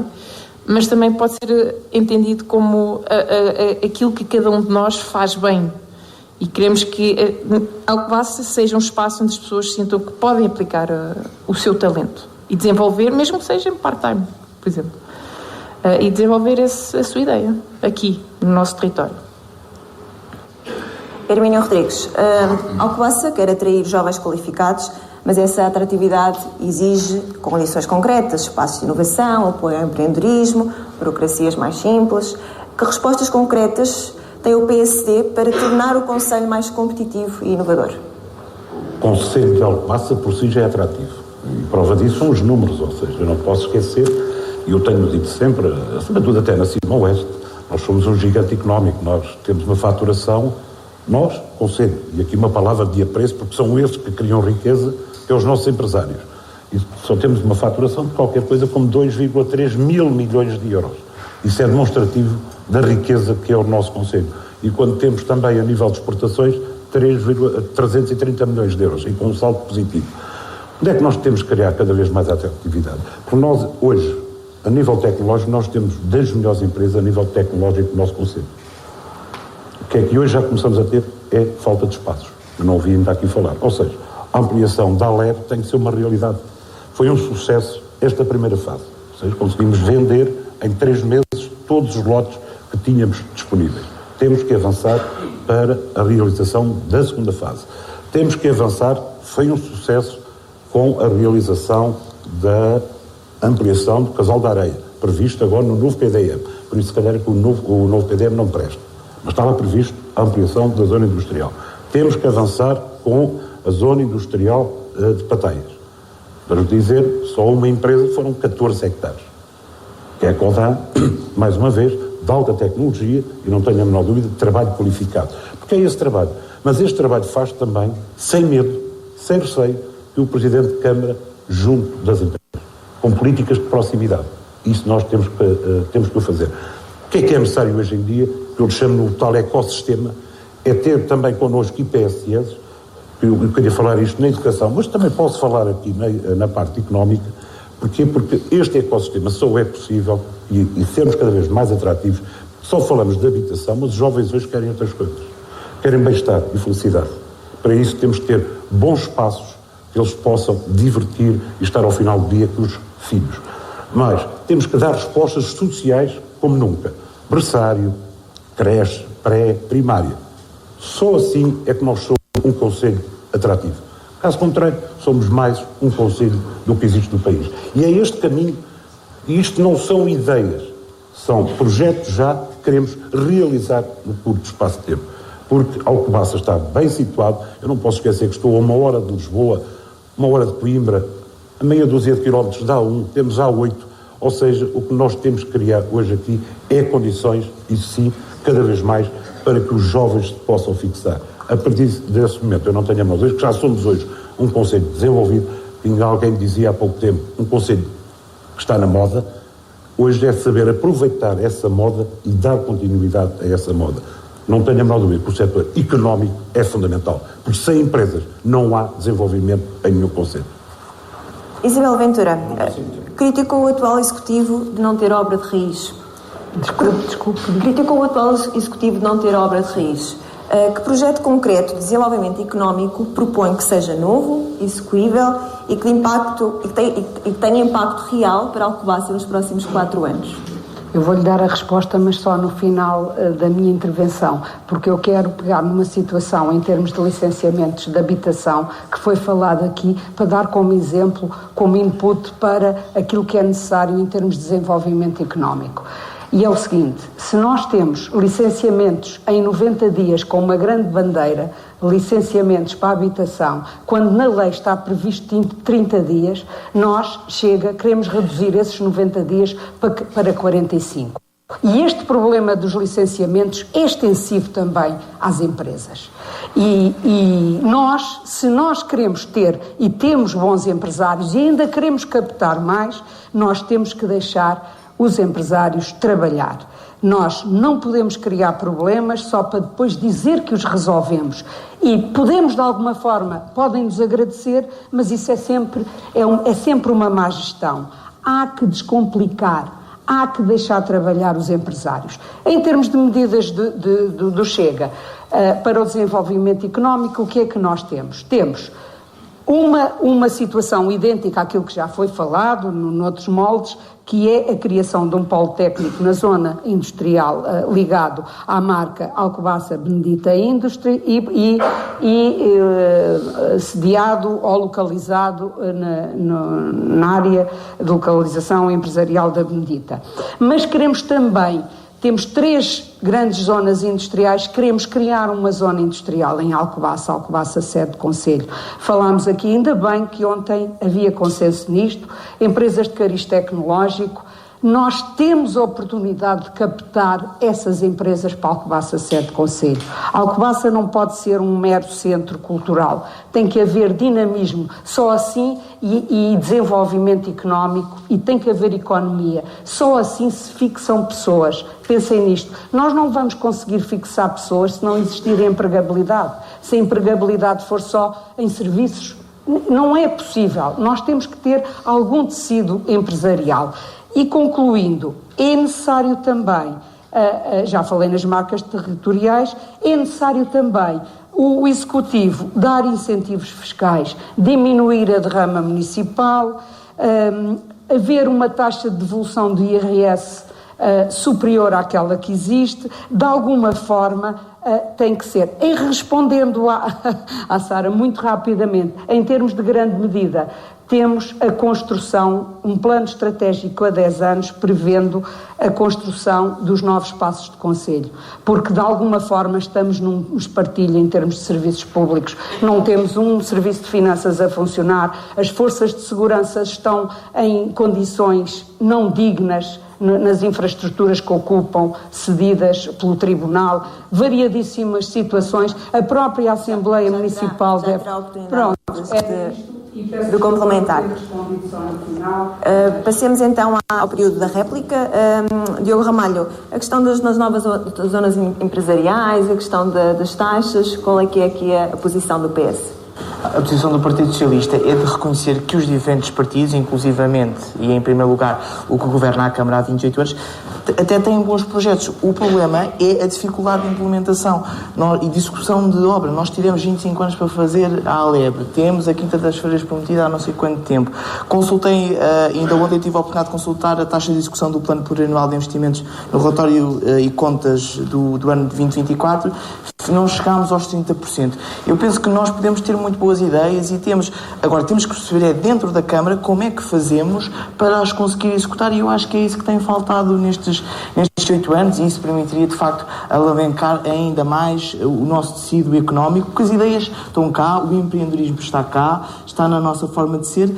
mas também pode ser entendido como aquilo que cada um de nós faz bem. E queremos que Alcobaça seja um espaço onde as pessoas sintam que podem aplicar o seu talento e desenvolver, mesmo que seja em part-time, por exemplo, e desenvolver a sua ideia aqui, no nosso território. Hermínio Rodrigues, Alcobaça quer atrair jovens qualificados, mas essa atratividade exige condições concretas, espaços de inovação, apoio ao empreendedorismo, burocracias mais simples. Que respostas concretas tem o PSD para tornar o Conselho mais competitivo e inovador? O Conselho de Alcobaça por si já é atrativo. E prova disso são os números, ou seja, eu não posso esquecer, e eu tenho dito sempre, acima de tudo até na Cima Oeste, nós somos um gigante económico, nós temos uma faturação, nós, Conselho, e aqui uma palavra de apreço, porque são esses que criam riqueza, que é os nossos empresários. E só temos uma faturação de qualquer coisa como 2,3 mil milhões de euros. Isso é demonstrativo da riqueza que é o nosso Conselho. E quando temos também, a nível de exportações, 330 milhões de euros, e com um saldo positivo. Onde é que nós temos que criar cada vez mais atratividade? Porque nós, hoje, a nível tecnológico, nós temos das melhores empresas a nível tecnológico do nosso Conselho. O que é que hoje já começamos a ter é falta de espaços. Eu não ouvi ainda aqui falar. Ou seja, a ampliação da ALER tem que ser uma realidade. Foi um sucesso esta primeira fase. Ou seja, conseguimos vender em 3 meses todos os lotes que tínhamos disponíveis. Temos que avançar para a realização da segunda fase. Temos que avançar, foi um sucesso, com a realização da ampliação do Casal da Areia, previsto agora no novo PDM. Por isso, se calhar, que o novo PDM não presta. Mas estava previsto a ampliação da zona industrial. Temos que avançar com a zona industrial de Pateias. Para dizer, só uma empresa foram 14 hectares. Que é a Codan, mais uma vez, de alta tecnologia, e não tenho a menor dúvida, de trabalho qualificado. Porque é esse trabalho. Mas este trabalho faz também, sem medo, sem receio, que o Presidente de Câmara junto das empresas, com políticas de proximidade. Isso nós temos que o fazer. O que é necessário hoje em dia, que eu lhe chamo no tal ecossistema, é ter também connosco IPSS, que eu queria falar isto na educação, mas também posso falar aqui na parte económica. Porquê? Porque este ecossistema só é possível e sermos cada vez mais atrativos. Só falamos de habitação, mas os jovens hoje querem outras coisas. Querem bem-estar e felicidade. Para isso temos que ter bons espaços que eles possam divertir e estar ao final do dia com os filhos. Mas temos que dar respostas sociais como nunca. Berçário, creche, pré, primária. Só assim é que nós somos um concelho atrativo. Caso contrário, somos mais um concelho do que existe no país. E é este caminho, e isto não são ideias, são projetos já que queremos realizar no curto espaço de tempo. Porque Alcobaça está bem situado, eu não posso esquecer que estou a 1 hora de Lisboa, 1 hora de Coimbra, a meia dúzia de quilómetros dá 1, temos já 8, ou seja, o que nós temos que criar hoje aqui é condições, isso sim, cada vez mais, para que os jovens se possam fixar. A partir desse momento, eu não tenho a menor dúvida, que já somos hoje um concelho desenvolvido, e alguém dizia há pouco tempo, um concelho que está na moda, hoje é saber aproveitar essa moda e dar continuidade a essa moda. Não tenho a menor dúvida que o setor económico é fundamental, porque sem empresas não há desenvolvimento em nenhum concelho. Isabel Ventura, criticou o atual Executivo de não ter obra de raiz. Desculpe. Criticou o atual Executivo de não ter obra de raiz. Que projeto concreto de desenvolvimento económico propõe que seja novo, execuível e que tenha impacto real para Alcobaça nos próximos 4 anos? Eu vou-lhe dar a resposta, mas só no final da minha intervenção, porque eu quero pegar numa situação em termos de licenciamentos de habitação que foi falado aqui, para dar como exemplo, como input para aquilo que é necessário em termos de desenvolvimento económico. E é o seguinte, se nós temos licenciamentos em 90 dias com uma grande bandeira, licenciamentos para a habitação, quando na lei está previsto 30 dias, nós, queremos reduzir esses 90 dias para 45. E este problema dos licenciamentos é extensivo também às empresas. E nós, se nós queremos ter e temos bons empresários e ainda queremos captar mais, nós temos que deixar os empresários trabalhar. Nós não podemos criar problemas só para depois dizer que os resolvemos. E podemos, de alguma forma, podem-nos agradecer, mas isso é sempre uma má gestão. Há que descomplicar, há que deixar trabalhar os empresários. Em termos de medidas do Chega para o desenvolvimento económico, o que é que nós temos? Temos uma situação idêntica àquilo que já foi falado noutros moldes, que é a criação de um polo técnico na zona industrial ligado à marca Alcobaça Benedita Industry e sediado ou localizado na área de localização empresarial da Benedita. Mas queremos também Temos 3 grandes zonas industriais, queremos criar uma zona industrial em Alcobaça sede de concelho. Falámos aqui, ainda bem que ontem havia consenso nisto, empresas de cariz tecnológico. Nós temos a oportunidade de captar essas empresas para Alcobaça sede de concelho. Alcobaça não pode ser um mero centro cultural, tem que haver dinamismo, só assim, e desenvolvimento económico, e tem que haver economia, só assim se fixam pessoas. Pensem nisto, nós não vamos conseguir fixar pessoas se não existir empregabilidade, se a empregabilidade for só em serviços, não é possível. Nós temos que ter algum tecido empresarial. E concluindo, é necessário também, já falei nas marcas territoriais, é necessário também o Executivo dar incentivos fiscais, diminuir a derrama municipal, haver uma taxa de devolução do IRS superior àquela que existe, de alguma forma tem que ser. E respondendo à Sara muito rapidamente, em termos de grande medida, temos a construção, um plano estratégico a 10 anos, prevendo a construção dos novos espaços de concelho, porque de alguma forma estamos num espartilho em termos de serviços públicos, não temos um serviço de finanças a funcionar, as forças de segurança estão em condições não dignas nas infraestruturas que ocupam, cedidas pelo Tribunal, variadíssimas situações, a própria Assembleia Municipal deve... Pronto, de complementar. Passemos então ao período da réplica. Diogo Ramalho, a questão das novas zonas empresariais, a questão das taxas, qual é que é aqui a posição do PS? A posição do Partido Socialista é de reconhecer que os diferentes partidos, inclusivamente, e em primeiro lugar o que governa a Câmara há 28 anos, até têm bons projetos. O problema é a dificuldade de implementação e discussão de obra. Nós tivemos 25 anos para fazer a Alebre, temos a Quinta das Feiras prometida há não sei quanto tempo. Consultei, ainda ontem tive a oportunidade de consultar a taxa de execução do Plano Plurianual de Investimentos no relatório e contas do ano de 2024, não chegámos aos 30%. Eu penso que nós podemos ter muito boas ideias e temos que perceber dentro da Câmara como é que fazemos para as conseguir executar, e eu acho que é isso que tem faltado nestes 8 anos, e isso permitiria de facto alavancar ainda mais o nosso tecido económico, porque as ideias estão cá, o empreendedorismo está cá, está na nossa forma de ser,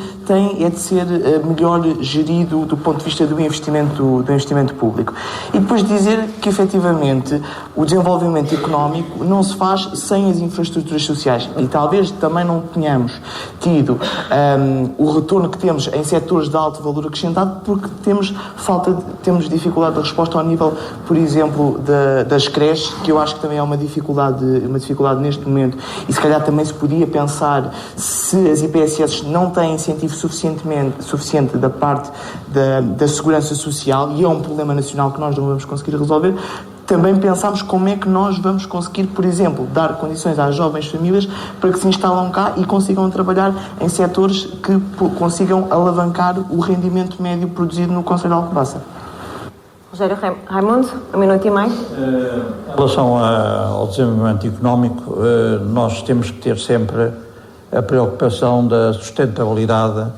é de ser melhor gerido do ponto de vista do investimento público. E depois dizer que efetivamente o desenvolvimento económico não se faz sem as infraestruturas sociais, e talvez também não tenhamos tido o retorno que temos em setores de alto valor acrescentado, porque temos dificuldade de resposta ao nível, por exemplo, das creches, que eu acho que também é uma dificuldade neste momento, e se calhar também se podia pensar se as IPSS não têm incentivo suficiente da parte da segurança social, e é um problema nacional que nós não vamos conseguir resolver. Também pensámos como é que nós vamos conseguir, por exemplo, dar condições às jovens famílias para que se instalam cá e consigam trabalhar em setores que consigam alavancar o rendimento médio produzido no Concelho de Alcobaça. Rogério Raimundo, 1 minuto e meio. Em relação ao desenvolvimento económico, nós temos que ter sempre a preocupação da sustentabilidade,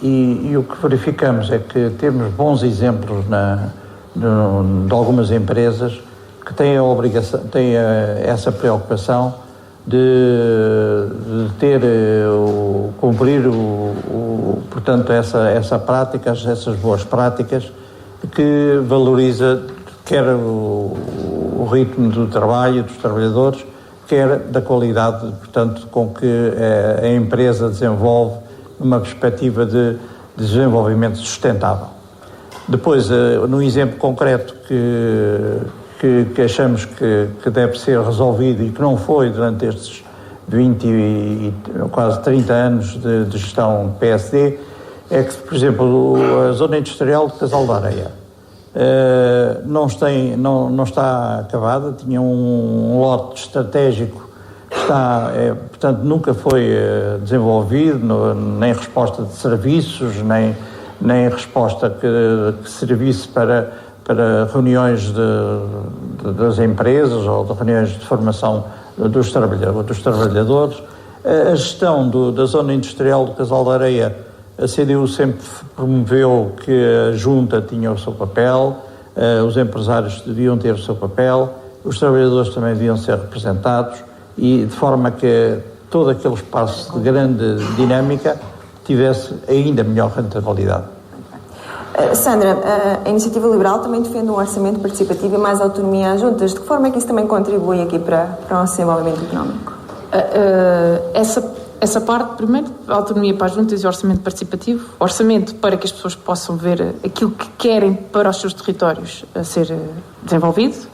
e o que verificamos é que temos bons exemplos de algumas empresas que têm a obrigação, têm essa preocupação de cumprir portanto essa prática, essas boas práticas, que valoriza quer o ritmo do trabalho dos trabalhadores, quer da qualidade, portanto, com que a empresa desenvolve uma perspectiva de desenvolvimento sustentável. Depois, num exemplo concreto que achamos que deve ser resolvido e que não foi durante estes 20 e quase 30 anos de gestão PSD, é que, por exemplo, a zona industrial de Casal da Areia não está acabada, tinha um lote estratégico que portanto, nunca foi desenvolvido, nem resposta de serviços, nem resposta que servisse para reuniões das empresas ou de reuniões de formação dos trabalhadores. A gestão da zona industrial do Casal da Areia, a CDU sempre promoveu que a Junta tinha o seu papel, os empresários deviam ter o seu papel, os trabalhadores também deviam ser representados e de forma que todo aquele espaço de grande dinâmica tivesse ainda melhor rentabilidade. Sandra, a Iniciativa Liberal também defende um orçamento participativo e mais autonomia às juntas. De que forma é que isso também contribui aqui para o nosso desenvolvimento económico? Essa parte, primeiro, a autonomia para as juntas e o orçamento participativo, orçamento para que as pessoas possam ver aquilo que querem para os seus territórios a ser desenvolvido,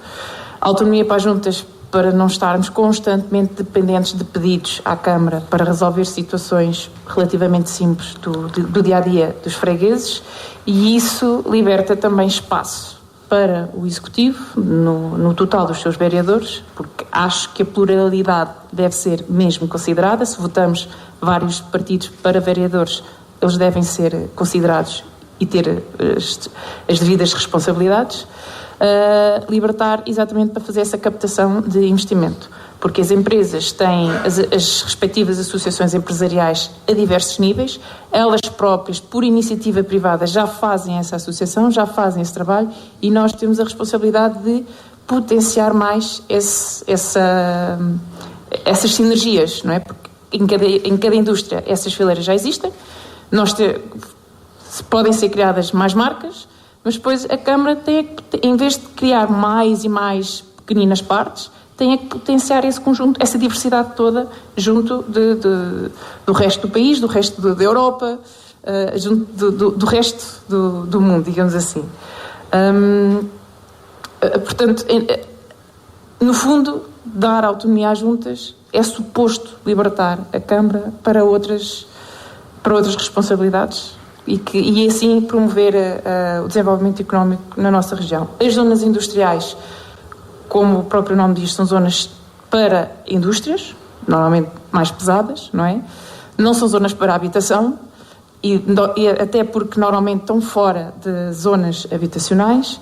a autonomia para as juntas para não estarmos constantemente dependentes de pedidos à Câmara para resolver situações relativamente simples do dia-a-dia dos fregueses, e isso liberta também espaço para o Executivo, no total dos seus vereadores, porque acho que a pluralidade deve ser mesmo considerada. Se votamos vários partidos para vereadores, eles devem ser considerados e ter as devidas responsabilidades. Libertar exatamente para fazer essa captação de investimento, porque as empresas têm as respectivas associações empresariais a diversos níveis, elas próprias, por iniciativa privada, já fazem essa associação, já fazem esse trabalho, e nós temos a responsabilidade de potenciar mais essas sinergias, não é? Porque em cada indústria essas fileiras já existem, podem ser criadas mais marcas, mas depois a Câmara tem, em vez de criar mais e mais pequeninas partes, tem que potenciar esse conjunto, essa diversidade toda, junto do resto do país, do resto da Europa, junto do resto do mundo, digamos assim. Portanto, no fundo, dar autonomia às juntas é suposto libertar a Câmara para outras responsabilidades e assim promover o desenvolvimento económico na nossa região. As zonas industriais, como o próprio nome diz, são zonas para indústrias, normalmente mais pesadas, não é? Não são zonas para habitação, e até porque normalmente estão fora de zonas habitacionais,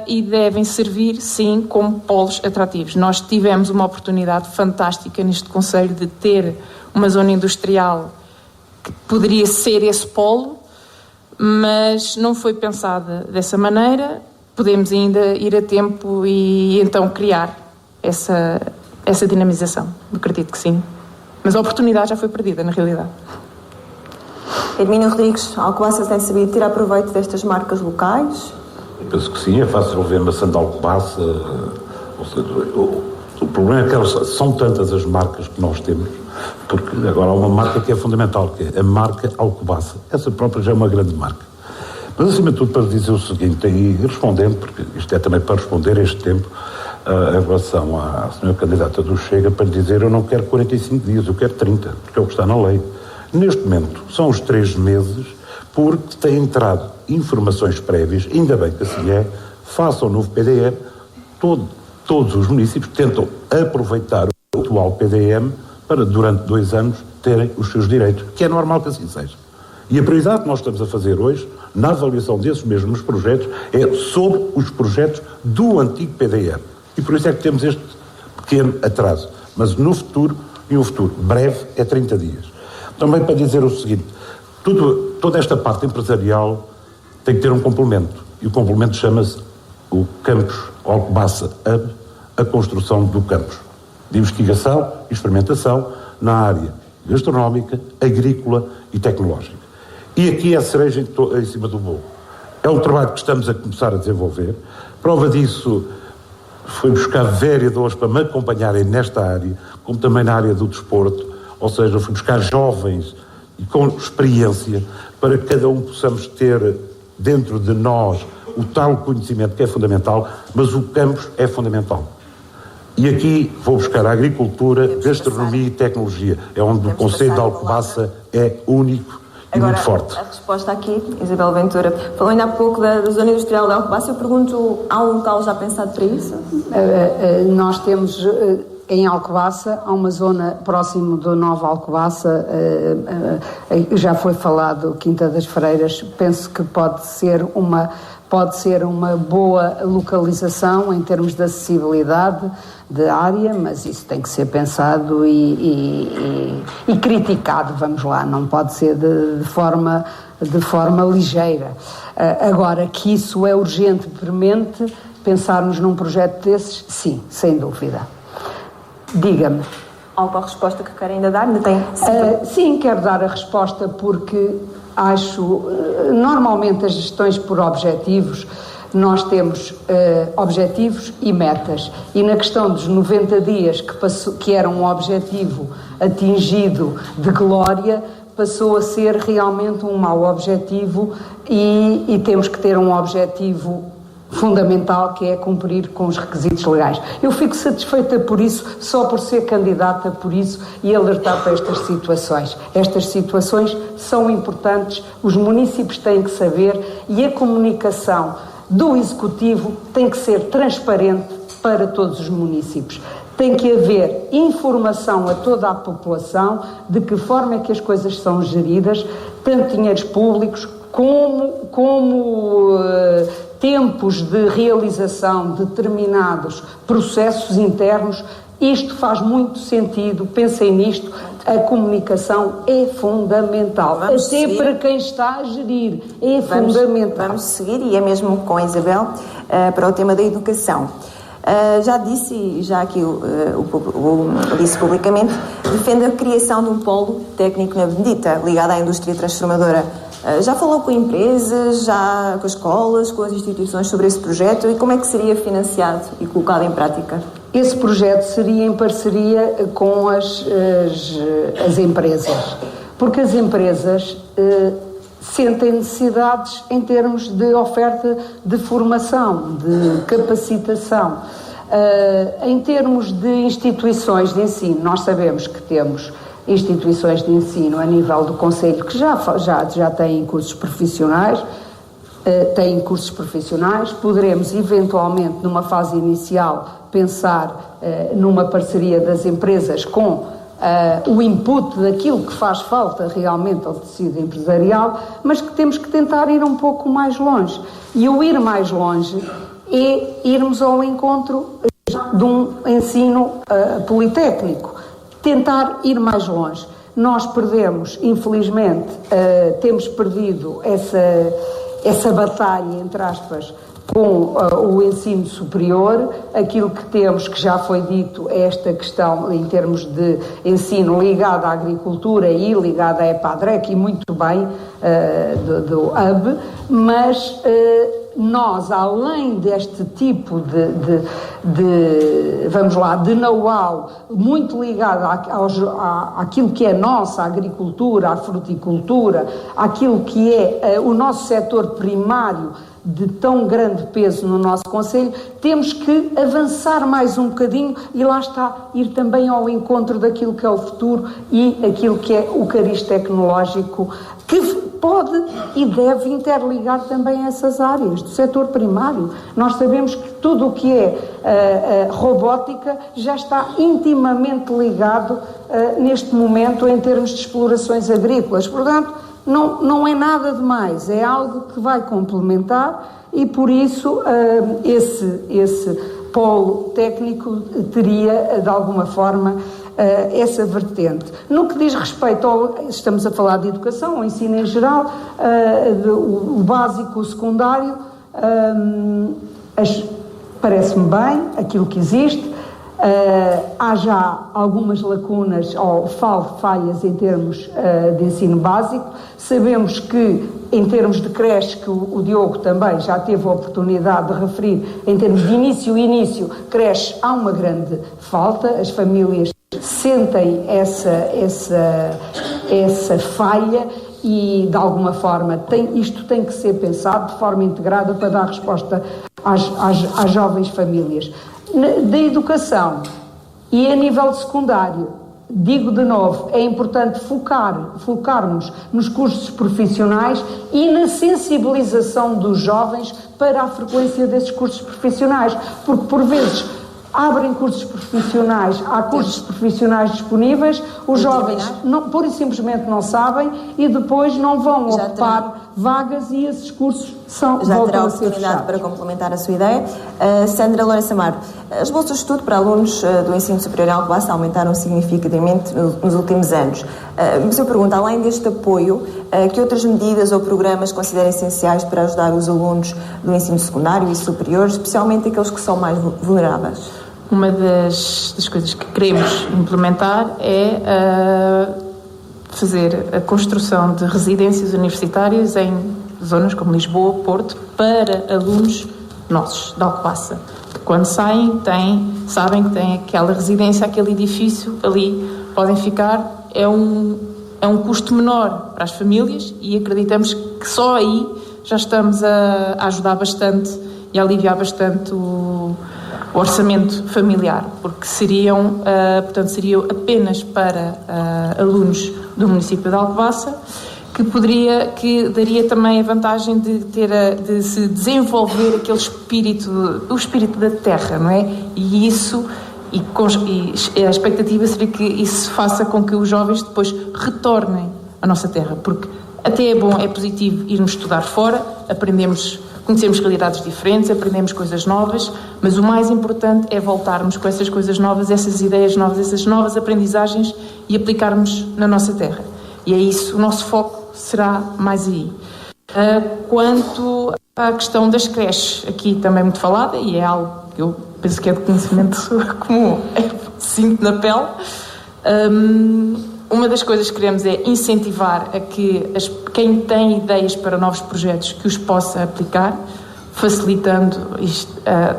e devem servir, sim, como polos atrativos. Nós tivemos uma oportunidade fantástica neste concelho de ter uma zona industrial que poderia ser esse polo, mas não foi pensada dessa maneira. Podemos ainda ir a tempo e então criar essa dinamização. Eu acredito que sim. Mas a oportunidade já foi perdida, na realidade. Hermínio Rodrigues, Alcobaça tem sabido tirar proveito destas marcas locais? Eu penso que sim, é fácil ver maçã de Alcobaça. O problema é que são tantas as marcas que nós temos, porque agora há uma marca que é fundamental, que é a marca Alcobaça. Essa própria já é uma grande marca. Mas, acima de tudo, para dizer o seguinte, e respondendo, porque isto é também para responder a este tempo, em relação à senhora candidata do Chega, para dizer, eu não quero 45 dias, eu quero 30, porque é o que está na lei. Neste momento, são os 3 meses, porque têm entrado informações prévias, ainda bem que assim é, face ao novo PDM, todos os municípios tentam aproveitar o atual PDM para, durante 2 anos, terem os seus direitos, que é normal que assim seja. E a prioridade que nós estamos a fazer hoje, na avaliação desses mesmos projetos, é sobre os projetos do antigo PDM. E por isso é que temos este pequeno atraso. Mas no futuro, e um futuro breve, é 30 dias. Também para dizer o seguinte, toda esta parte empresarial tem que ter um complemento. E o complemento chama-se o Campus Alcobaça Hub, a construção do campus de investigação e experimentação na área gastronómica, agrícola e tecnológica. E aqui é a cereja em cima do bolo. É um trabalho que estamos a começar a desenvolver. Prova disso foi buscar vereadores para me acompanharem nesta área, como também na área do desporto, ou seja, fui buscar jovens e com experiência para que cada um possamos ter dentro de nós o tal conhecimento que é fundamental, mas o campus é fundamental. E aqui vou buscar a agricultura, gastronomia e tecnologia. É onde o conceito de Alcobaça é único e agora, muito forte. A resposta aqui, Isabel Ventura. Falou ainda há pouco da zona industrial de Alcobaça. Eu pergunto, há um local já pensado para isso? Nós temos em Alcobaça, há uma zona próximo do Nova Alcobaça, já foi falado Quinta das Freiras, penso que pode ser uma boa localização em termos de acessibilidade de área, mas isso tem que ser pensado e criticado, vamos lá, não pode ser de forma de forma ligeira. Agora, que isso é urgente, premente, pensarmos num projeto desses, sim, sem dúvida. Diga-me. Alguma resposta que quer ainda dar? Ainda tem? Sim, quero dar a resposta porque acho, normalmente as gestões por objetivos, nós temos objetivos e metas, e na questão dos 90 dias que era um objetivo atingido de glória, passou a ser realmente um mau objetivo e temos que ter um objetivo fundamental, que é cumprir com os requisitos legais. Eu fico satisfeita por isso, só por ser candidata por isso e alertar para estas situações. Estas situações são importantes, os municípios têm que saber e a comunicação do Executivo tem que ser transparente para todos os municípios. Tem que haver informação a toda a população de que forma é que as coisas são geridas, tanto dinheiros públicos como tempos de realização de determinados processos internos. Isto faz muito sentido, pensem nisto, a comunicação é fundamental, para quem está a gerir, fundamental. Vamos seguir, e é mesmo com a Isabel, para o tema da educação. Já disse, e já aqui disse publicamente, defende a criação de um polo técnico na Benedita, ligado à indústria transformadora. Já falou com empresas, já com as escolas, com as instituições sobre esse projeto, e como é que seria financiado e colocado em prática? Esse projeto seria em parceria com as empresas, porque as empresas sentem necessidades em termos de oferta de formação, de capacitação. Em termos de instituições de ensino, nós sabemos que temos instituições de ensino a nível do Conselho que já têm cursos profissionais, poderemos eventualmente numa fase inicial pensar numa parceria das empresas com o input daquilo que faz falta realmente ao tecido empresarial, mas que temos que tentar ir um pouco mais longe. E o ir mais longe é irmos ao encontro de um ensino politécnico, tentar ir mais longe. Nós perdemos, infelizmente, temos perdido essa batalha, entre aspas, com o ensino superior. Aquilo que temos, que já foi dito, é esta questão em termos de ensino ligado à agricultura e ligado à EPADREC, e muito bem, do hub, mas nós, além deste tipo de know-how muito ligado àquilo que é nossa agricultura, à fruticultura, àquilo que é o nosso setor primário de tão grande peso no nosso Conselho, temos que avançar mais um bocadinho e lá está, ir também ao encontro daquilo que é o futuro e aquilo que é o cariz tecnológico, que pode e deve interligar também essas áreas do setor primário. Nós sabemos que tudo o que é robótica já está intimamente ligado neste momento em termos de explorações agrícolas. Portanto, não é nada demais, é algo que vai complementar e por isso esse polo técnico teria de alguma forma essa vertente. No que diz respeito estamos a falar de educação, ao ensino em geral, o básico, o secundário, parece-me bem aquilo que existe. Há já algumas lacunas ou falhas em termos de ensino básico. Sabemos que, em termos de creche, que o Diogo também já teve a oportunidade de referir, em termos de início, creche, há uma grande falta. As famílias sentem essa falha e, de alguma forma, isto tem que ser pensado de forma integrada para dar resposta às jovens famílias. Da educação e a nível secundário, digo de novo, é importante focarmos nos cursos profissionais e na sensibilização dos jovens para a frequência desses cursos profissionais, porque por vezes abrem cursos profissionais, há cursos profissionais disponíveis, os jovens pura e simplesmente não sabem e depois não vão optar vagas e esses cursos Já voltam terá a ser oportunidade fechados. para complementar a sua ideia. Sandra Lourenço Amaro, as bolsas de estudo para alunos do ensino superior em Alcobaça aumentaram significativamente nos últimos anos. Mas eu pergunto, além deste apoio, que outras medidas ou programas considera essenciais para ajudar os alunos do ensino secundário e superior, especialmente aqueles que são mais vulneráveis? Uma das coisas que queremos implementar é fazer a construção de residências universitárias em zonas como Lisboa, Porto, para alunos nossos, de Alcobaça. Quando saem, sabem que têm aquela residência, aquele edifício, ali podem ficar. É um custo menor para as famílias e acreditamos que só aí já estamos a ajudar bastante e a aliviar bastante o orçamento familiar, porque seriam apenas para alunos do município de Alcobaça, que daria também a vantagem de se desenvolver aquele o espírito da terra, não é? E isso, a expectativa seria que isso faça com que os jovens depois retornem à nossa terra, porque até é positivo irmos estudar fora, conhecemos realidades diferentes, aprendemos coisas novas, mas o mais importante é voltarmos com essas coisas novas, essas ideias novas, essas novas aprendizagens e aplicarmos na nossa terra. E é isso, o nosso foco será mais aí. Quanto à questão das creches, aqui também muito falada, e é algo que eu penso que é de conhecimento comum, sinto na pele. Uma das coisas que queremos é incentivar a que quem tem ideias para novos projetos que os possa aplicar, facilitando isto,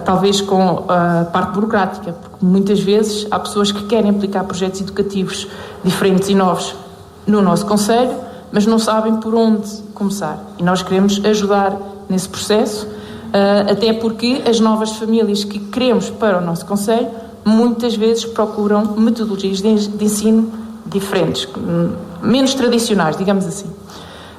talvez com a parte burocrática, porque muitas vezes há pessoas que querem aplicar projetos educativos diferentes e novos no nosso concelho, mas não sabem por onde começar. E nós queremos ajudar nesse processo, até porque as novas famílias que queremos para o nosso concelho muitas vezes procuram metodologias de ensino diferentes, menos tradicionais, digamos assim.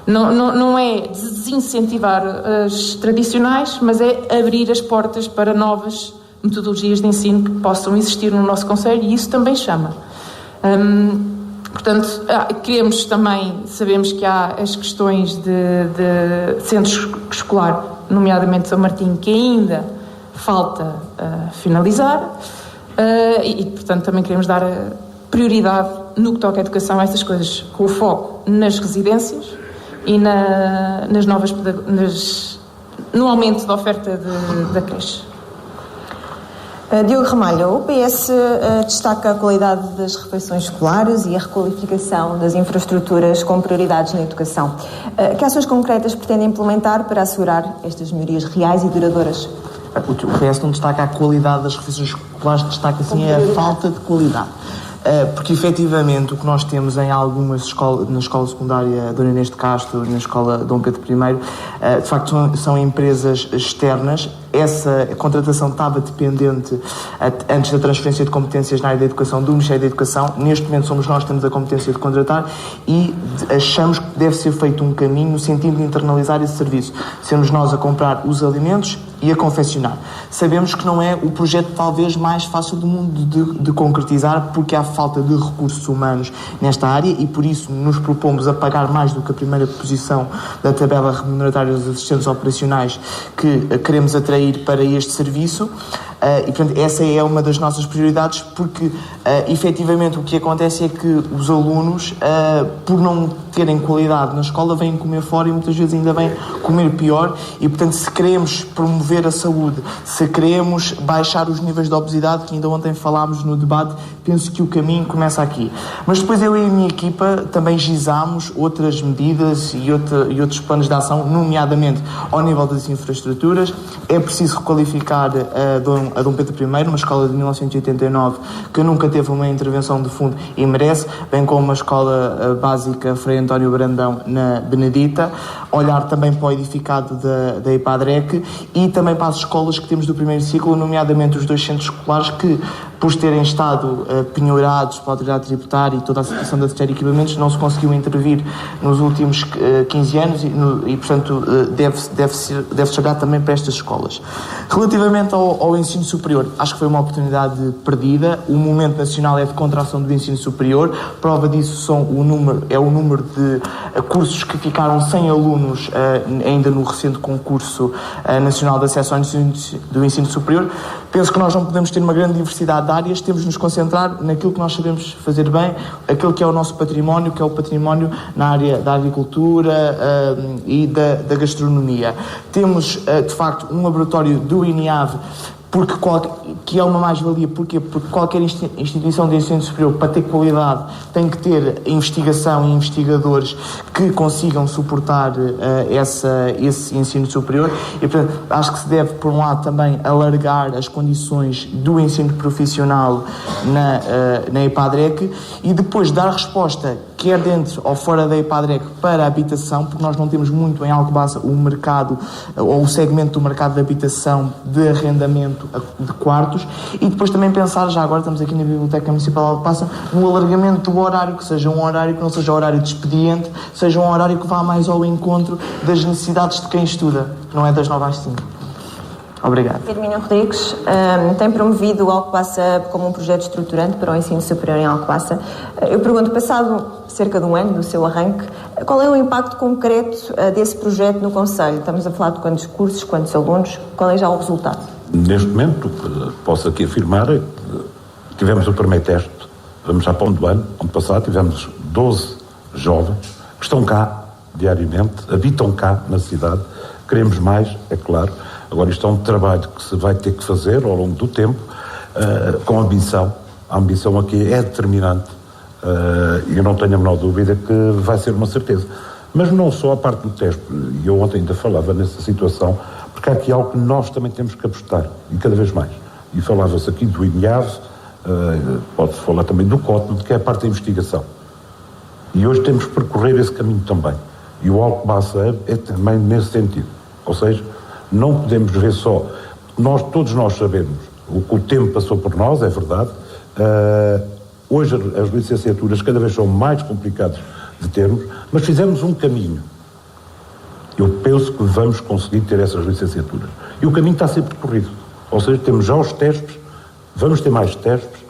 Não é desincentivar as tradicionais, mas é abrir as portas para novas metodologias de ensino que possam existir no nosso concelho, e isso também chama. Portanto, sabemos que há as questões de centros escolar, nomeadamente São Martinho, que ainda falta finalizar, e portanto também queremos dar prioridade no que toca à educação a estas coisas, com o foco nas residências e no aumento da oferta da creche. Diogo Ramalho, o PS destaca a qualidade das refeições escolares e a requalificação das infraestruturas com prioridades na educação. Que ações concretas pretende implementar para assegurar estas melhorias reais e duradouras? O PS não destaca a qualidade das refeições escolares, destaca sim a falta de qualidade. Porque efetivamente o que nós temos em algumas escolas, na escola secundária Dona Inês de Castro, na escola Dom Pedro I, de facto são empresas externas. Essa contratação estava dependente, antes da transferência de competências na área da educação, do Ministério da Educação. Neste momento somos nós que temos a competência de contratar e achamos que deve ser feito um caminho no sentido de internalizar esse serviço. Sermos nós a comprar os alimentos e a confeccionar. Sabemos que não é o projeto talvez mais fácil do mundo de concretizar, porque há falta de recursos humanos nesta área e por isso nos propomos a pagar mais do que a primeira posição da tabela remuneratória dos assistentes operacionais que queremos atrair para este serviço. E, portanto, essa é uma das nossas prioridades, porque, efetivamente, o que acontece é que os alunos, por não terem qualidade na escola, vêm comer fora e muitas vezes ainda vêm comer pior. E, portanto, se queremos promover a saúde, se queremos baixar os níveis de obesidade, que ainda ontem falámos no debate, penso que o caminho começa aqui. Mas depois eu e a minha equipa também gizámos outras medidas e outros planos de ação, nomeadamente ao nível das infraestruturas. É preciso requalificar a Dom Pedro I, uma escola de 1989 que nunca teve uma intervenção de fundo e merece, bem como uma escola básica Frei António Brandão na Benedita, olhar também para o edificado da EPADREC e também para as escolas que temos do primeiro ciclo, nomeadamente os 2 centros escolares que por terem estado penhorados pela autoridade tributária e toda a situação da série de equipamentos, não se conseguiu intervir nos últimos 15 anos e portanto, deve-se olhar também para estas escolas. Relativamente ao ensino superior, acho que foi uma oportunidade perdida. O momento nacional é de contração do ensino superior. Prova disso é o número de cursos que ficaram sem alunos ainda no recente concurso nacional de acesso ao ensino do ensino superior. Penso que nós não podemos ter uma grande diversidade de áreas, temos de nos concentrar naquilo que nós sabemos fazer bem, aquilo que é o nosso património, que é o património na área da agricultura e da gastronomia. Temos, de facto, um laboratório do INIAV, que é uma mais-valia. Porquê? Porque qualquer instituição de ensino superior, para ter qualidade, tem que ter investigação e investigadores que consigam suportar esse ensino superior. E, portanto, acho que se deve, por um lado, também alargar as condições do ensino profissional na EPADREC e depois dar resposta, quer dentro ou fora da EPADREC, para a habitação, porque nós não temos muito em Alcobaça o mercado, ou o segmento do mercado de habitação de arrendamento de quartos, e depois também pensar, já agora estamos aqui na Biblioteca Municipal de Alcobaça, no alargamento do horário, que seja um horário que não seja horário de expediente, seja um horário que vá mais ao encontro das necessidades de quem estuda, que não é das 9 às 5. Obrigado. Hermínio Rodrigues tem promovido o Alcobaça como um projeto estruturante para o ensino superior em Alcobaça. Eu pergunto, passado cerca de um ano do seu arranque, qual é o impacto concreto desse projeto no Conselho? Estamos a falar de quantos cursos, quantos alunos, qual é já o resultado? Neste momento, posso aqui afirmar que tivemos o primeiro teste, vamos já para o ano passado, tivemos 12 jovens que estão cá diariamente, habitam cá na cidade, queremos mais, é claro. Agora, isto é um trabalho que se vai ter que fazer ao longo do tempo, com ambição. A ambição aqui é determinante, e eu não tenho a menor dúvida que vai ser uma certeza. Mas não só a parte do teste, e eu ontem ainda falava nessa situação, porque há aqui algo que nós também temos que apostar, e cada vez mais. E falava-se aqui do INIAV, pode-se falar também do COTME, que é a parte da investigação. E hoje temos que percorrer esse caminho também. E o Alcobaça é também nesse sentido. Ou seja, não podemos ver só... Todos nós sabemos o que o tempo passou por nós, é verdade. Hoje as licenciaturas cada vez são mais complicadas de termos, mas fizemos um caminho. Eu penso que vamos conseguir ter essas licenciaturas. E o caminho está a ser percorrido. Ou seja, temos já os testes, vamos ter mais testes.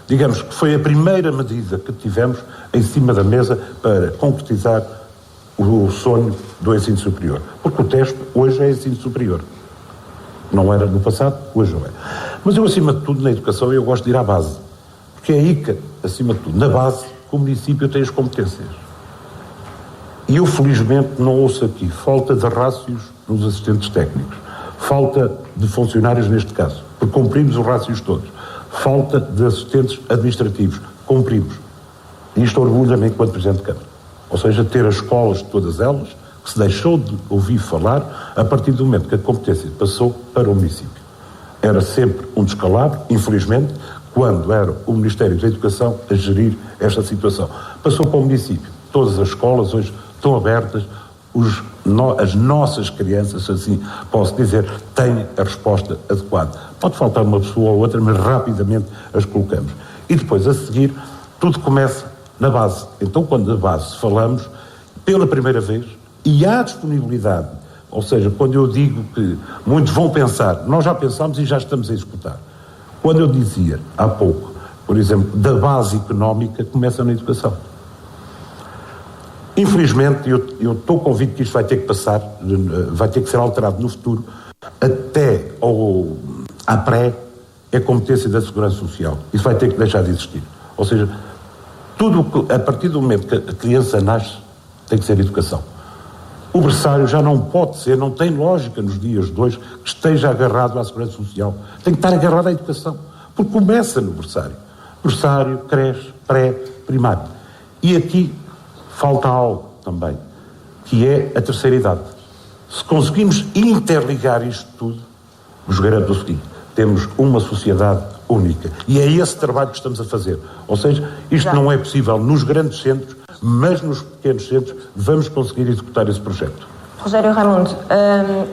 Digamos que foi a primeira medida que tivemos em cima da mesa para concretizar o sonho do ensino superior. Porque o teste hoje é ensino superior. Não era no passado, hoje não é. Mas eu, acima de tudo, na educação, eu gosto de ir à base. Porque é aí que, acima de tudo, na base, que o município tem as competências. E eu, felizmente, não ouço aqui falta de rácios nos assistentes técnicos. Falta de funcionários, neste caso, porque cumprimos os rácios todos. Falta de assistentes administrativos. Cumprimos. E isto orgulha-me enquanto Presidente de Câmara. Ou seja, ter as escolas, todas elas, que se deixou de ouvir falar a partir do momento que a competência passou para o município. Era sempre um descalabro, infelizmente, quando era o Ministério da Educação a gerir esta situação. Passou para o município. Todas as escolas hoje estão abertas, as nossas crianças, assim posso dizer, têm a resposta adequada. Pode faltar uma pessoa ou outra, mas rapidamente as colocamos. E depois, a seguir, tudo começa na base. Então, quando da base falamos, pela primeira vez, e há disponibilidade, ou seja, quando eu digo que muitos vão pensar, nós já pensámos e já estamos a executar. Quando eu dizia, há pouco, por exemplo, da base económica, começa na educação. Infelizmente, eu estou convicto que isto vai ter que passar, vai ter que ser alterado no futuro, até à pré, é a competência da segurança social. Isso vai ter que deixar de existir. Ou seja, tudo a partir do momento que a criança nasce, tem que ser educação. O berçário já não pode ser, não tem lógica nos dias de hoje que esteja agarrado à segurança social. Tem que estar agarrado à educação, porque começa no berçário. Berçário, creche, pré, primário. E aqui falta algo também, que é a terceira idade. Se conseguimos interligar isto tudo, vos garanto o seguinte, temos uma sociedade única. E é esse trabalho que estamos a fazer. Ou seja, isto não é possível nos grandes centros, mas nos pequenos centros vamos conseguir executar esse projeto. Rogério Raimundo,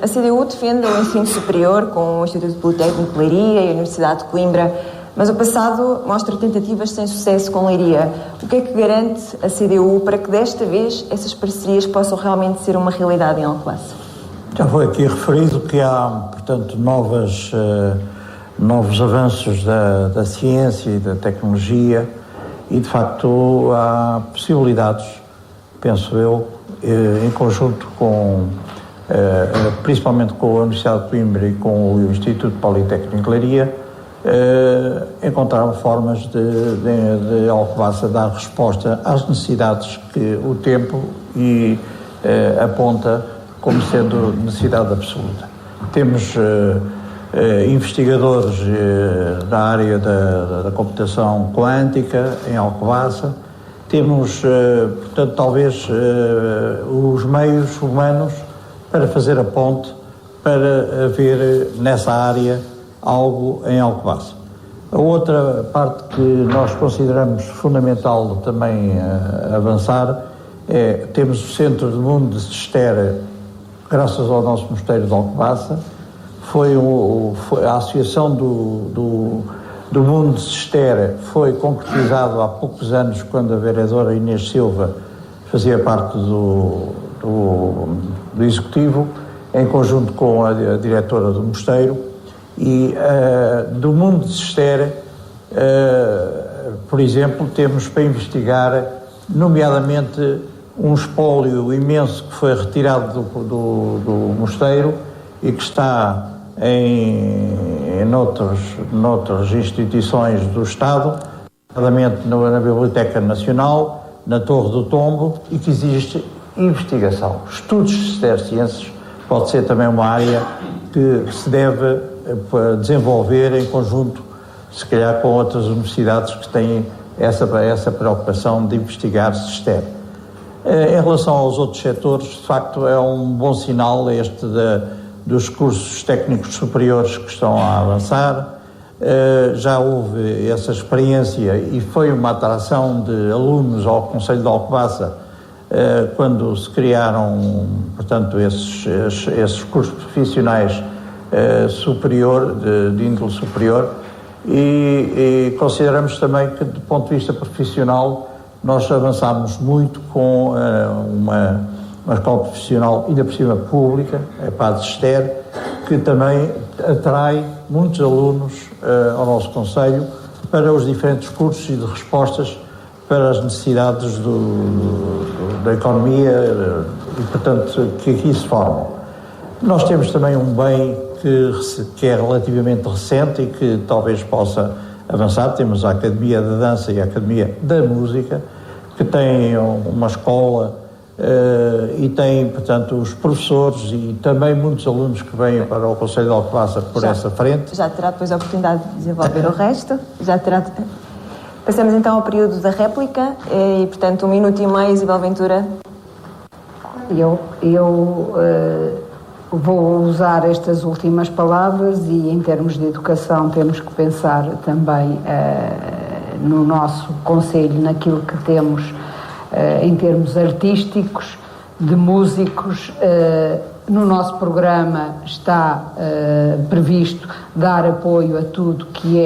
a CDU defende o ensino superior com o Instituto Politécnico de Leiria e a Universidade de Coimbra, mas o passado mostra tentativas sem sucesso com Leiria. O que é que garante a CDU para que desta vez essas parcerias possam realmente ser uma realidade em Alcobaça? Já foi aqui referido que há, portanto, novos avanços da ciência e da tecnologia e, de facto, há possibilidades, penso eu, em conjunto com, principalmente com a Universidade de Coimbra e com o Instituto Politécnico de Leiria, encontrar formas de Alcobaça dar resposta às necessidades que o tempo aponta como sendo necessidade absoluta. Temos investigadores da área da computação quântica em Alcobaça. Temos, portanto, talvez os meios humanos para fazer a ponte para haver nessa área algo em Alcobaça. A outra parte que nós consideramos fundamental também avançar temos o Centro do Mundo de Cister, graças ao nosso Mosteiro de Alcobaça. Foi a Associação do Mundo de Cister foi concretizado há poucos anos, quando a vereadora Inês Silva fazia parte do Executivo, em conjunto com a diretora do Mosteiro, e do Mundo de Cister, por exemplo, temos para investigar, nomeadamente, um espólio imenso que foi retirado do Mosteiro e que está noutras instituições do Estado, nomeadamente na Biblioteca Nacional, na Torre do Tombo, e que existe investigação. Estudos de ciências pode ser também uma área que se deve desenvolver em conjunto, se calhar com outras universidades que têm essa preocupação de investigar cister. Em relação aos outros setores, de facto é um bom sinal dos cursos técnicos superiores que estão a avançar. Já houve essa experiência e foi uma atração de alunos ao Conselho de Alcobaça quando se criaram, portanto, esses cursos profissionais de índole superior, e consideramos também que, do ponto de vista profissional, nós avançámos muito com uma escola profissional, ainda por cima pública, a Padre Cister, que também atrai muitos alunos ao nosso Conselho para os diferentes cursos e de respostas para as necessidades da economia e, portanto, que aqui se formam. Nós temos também um bem que é relativamente recente e que talvez possa avançar. Temos a Academia da Dança e a Academia da Música, que têm uma escola e têm, portanto, os professores e também muitos alunos que vêm para o Conselho de Alcobaça por essa frente. Já terá depois a oportunidade de desenvolver o resto. Passamos então ao período da réplica e, portanto, 1 minuto e meio, Isabel Ventura. Eu vou usar estas últimas palavras e, em termos de educação, temos que pensar também no nosso Conselho, naquilo que temos em termos artísticos, de músicos. No nosso programa está previsto dar apoio a tudo que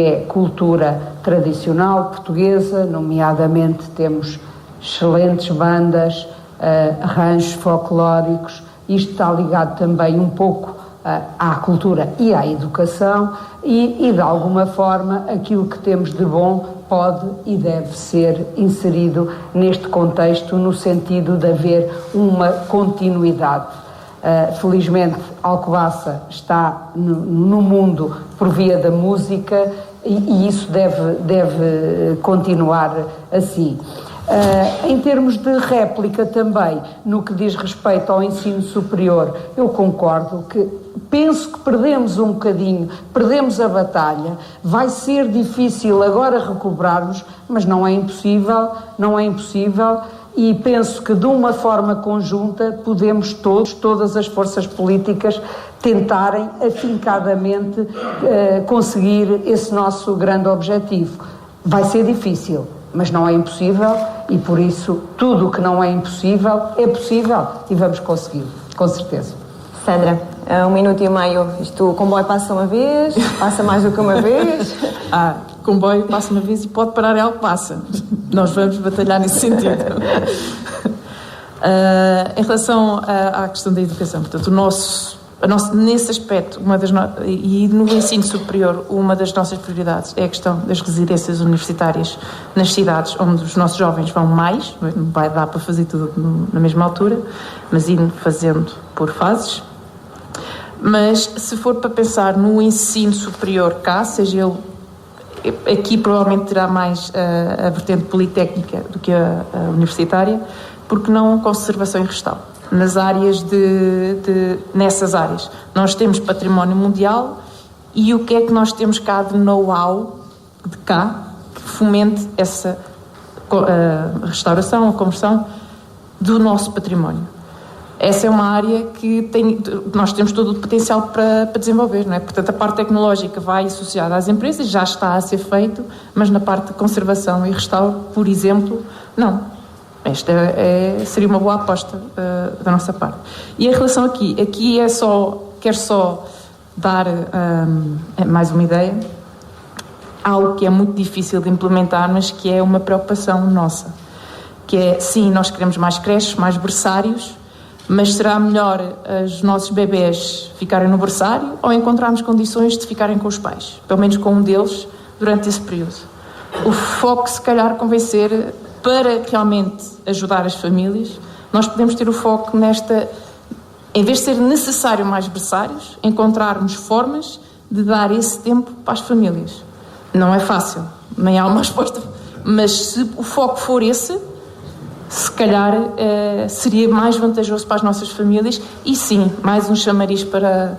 é cultura tradicional portuguesa, nomeadamente temos excelentes bandas, arranjos folclóricos. Isto está ligado também um pouco à cultura e à educação e de alguma forma aquilo que temos de bom pode e deve ser inserido neste contexto, no sentido de haver uma continuidade. Felizmente Alcobaça está no mundo por via da música e isso deve continuar assim. Em termos de réplica também, no que diz respeito ao ensino superior, eu concordo penso que perdemos um bocadinho, perdemos a batalha, vai ser difícil agora recuperarmos, mas não é impossível, e penso que de uma forma conjunta podemos todas as forças políticas tentarem afincadamente conseguir esse nosso grande objetivo. Vai ser difícil, mas não é impossível, e por isso tudo o que não é impossível é possível e vamos conseguir, com certeza. Sandra, 1 minuto e meio. Isto, o comboio passa uma vez, passa mais do que uma vez. Comboio passa uma vez e pode parar, é algo que passa. Nós vamos batalhar nesse sentido. Em relação à questão da educação, portanto, nesse aspecto, e no ensino superior, uma das nossas prioridades é a questão das residências universitárias nas cidades onde os nossos jovens vão mais. Não vai dar para fazer tudo na mesma altura, mas ir fazendo por fases. Mas se for para pensar no ensino superior cá, seja ele, aqui provavelmente terá mais a vertente politécnica do que a universitária, porque não conservação e restauro. Nas áreas nessas áreas. Nós temos património mundial e o que é que nós temos cá de know-how de cá que fomente essa restauração, a conversão do nosso património. Essa é uma área que nós temos todo o potencial para desenvolver, não é? Portanto, a parte tecnológica vai associada às empresas, já está a ser feito, mas na parte de conservação e restauro, por exemplo, não. Esta seria uma boa aposta da nossa parte. E em relação aqui quero só dar mais uma ideia, algo que é muito difícil de implementar, mas que é uma preocupação nossa, que é, sim, nós queremos mais creches, mais berçários, mas será melhor os nossos bebés ficarem no berçário ou encontrarmos condições de ficarem com os pais, pelo menos com um deles, durante esse período. O foco, se calhar, convencer, para realmente ajudar as famílias, nós podemos ter o foco nesta, em vez de ser necessário mais berçários, encontrarmos formas de dar esse tempo para as famílias. Não é fácil, nem há uma resposta, mas se o foco for esse, se calhar seria mais vantajoso para as nossas famílias e sim, mais um chamariz para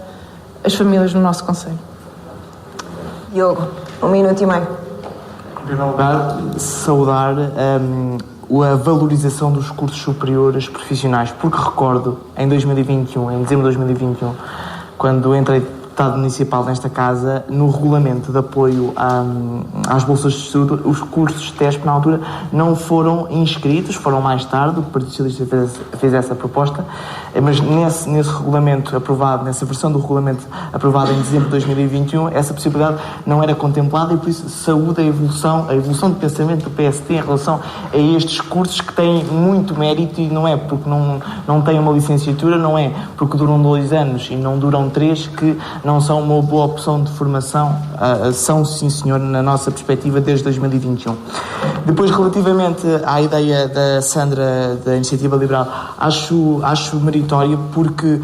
as famílias no nosso concelho. Diogo, 1 minuto e meio. Em primeiro lugar, saudar a valorização dos cursos superiores profissionais, porque recordo, em 2021, em dezembro de 2021, quando entrei deputado municipal nesta casa, no regulamento de apoio às bolsas de estudo, os cursos de TESP, na altura, não foram inscritos, foram mais tarde, o Partido Socialista fez essa proposta, mas nesse regulamento aprovado, nessa versão do regulamento aprovado em dezembro de 2021, essa possibilidade não era contemplada e por isso saúde a evolução de pensamento do PSD em relação a estes cursos que têm muito mérito e não é porque não têm uma licenciatura, não é porque duram 2 anos e não duram 3 que não são uma boa opção de formação, são, sim senhor, na nossa perspectiva desde 2021. Depois, relativamente à ideia da Sandra, da Iniciativa Liberal, acho meritório porque,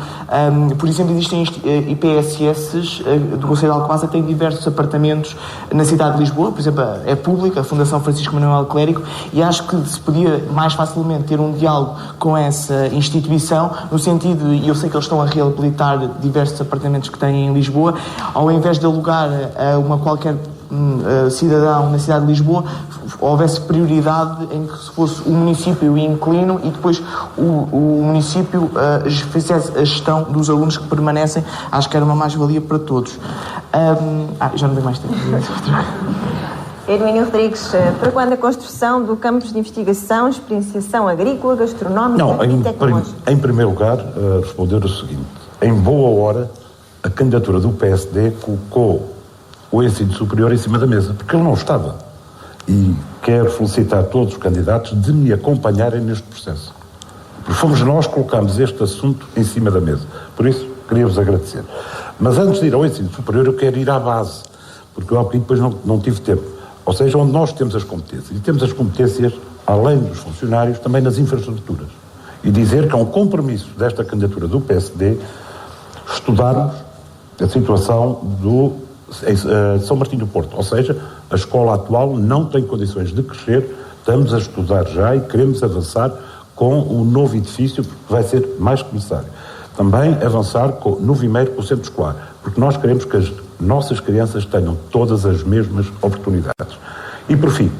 por exemplo, existem IPSS do Concelho de Alcobaça que têm diversos apartamentos na cidade de Lisboa, por exemplo, é pública, a Fundação Francisco Manuel Clérigo, e acho que se podia mais facilmente ter um diálogo com essa instituição, no sentido, e eu sei que eles estão a reabilitar diversos apartamentos que têm em Lisboa, ao invés de alugar a qualquer cidadão na cidade de Lisboa, houvesse prioridade em que se fosse o município inquilino e depois o município fizesse a gestão dos alunos que permanecem. Acho que era uma mais-valia para todos. Já não tenho mais tempo. Hermínio Rodrigues, para quando a construção do campus de investigação, experienciação agrícola, gastronómica e tecnológica? Em primeiro lugar, responder o seguinte. Em boa hora, a candidatura do PSD colocou o ensino superior em cima da mesa, porque ele não estava. E quero felicitar todos os candidatos de me acompanharem neste processo. Porque fomos nós que colocámos este assunto em cima da mesa. Por isso, queria-vos agradecer. Mas antes de ir ao ensino superior, eu quero ir à base, porque eu depois não tive tempo. Ou seja, onde nós temos as competências. E temos as competências, além dos funcionários, também nas infraestruturas. E dizer que é um compromisso desta candidatura do PSD estudarmos a situação de São Martinho do Porto, ou seja, a escola atual não tem condições de crescer, estamos a estudar já e queremos avançar com o novo edifício, porque vai ser mais que necessário. Também avançar no Vimeiro com o centro escolar, porque nós queremos que as nossas crianças tenham todas as mesmas oportunidades. E por fim,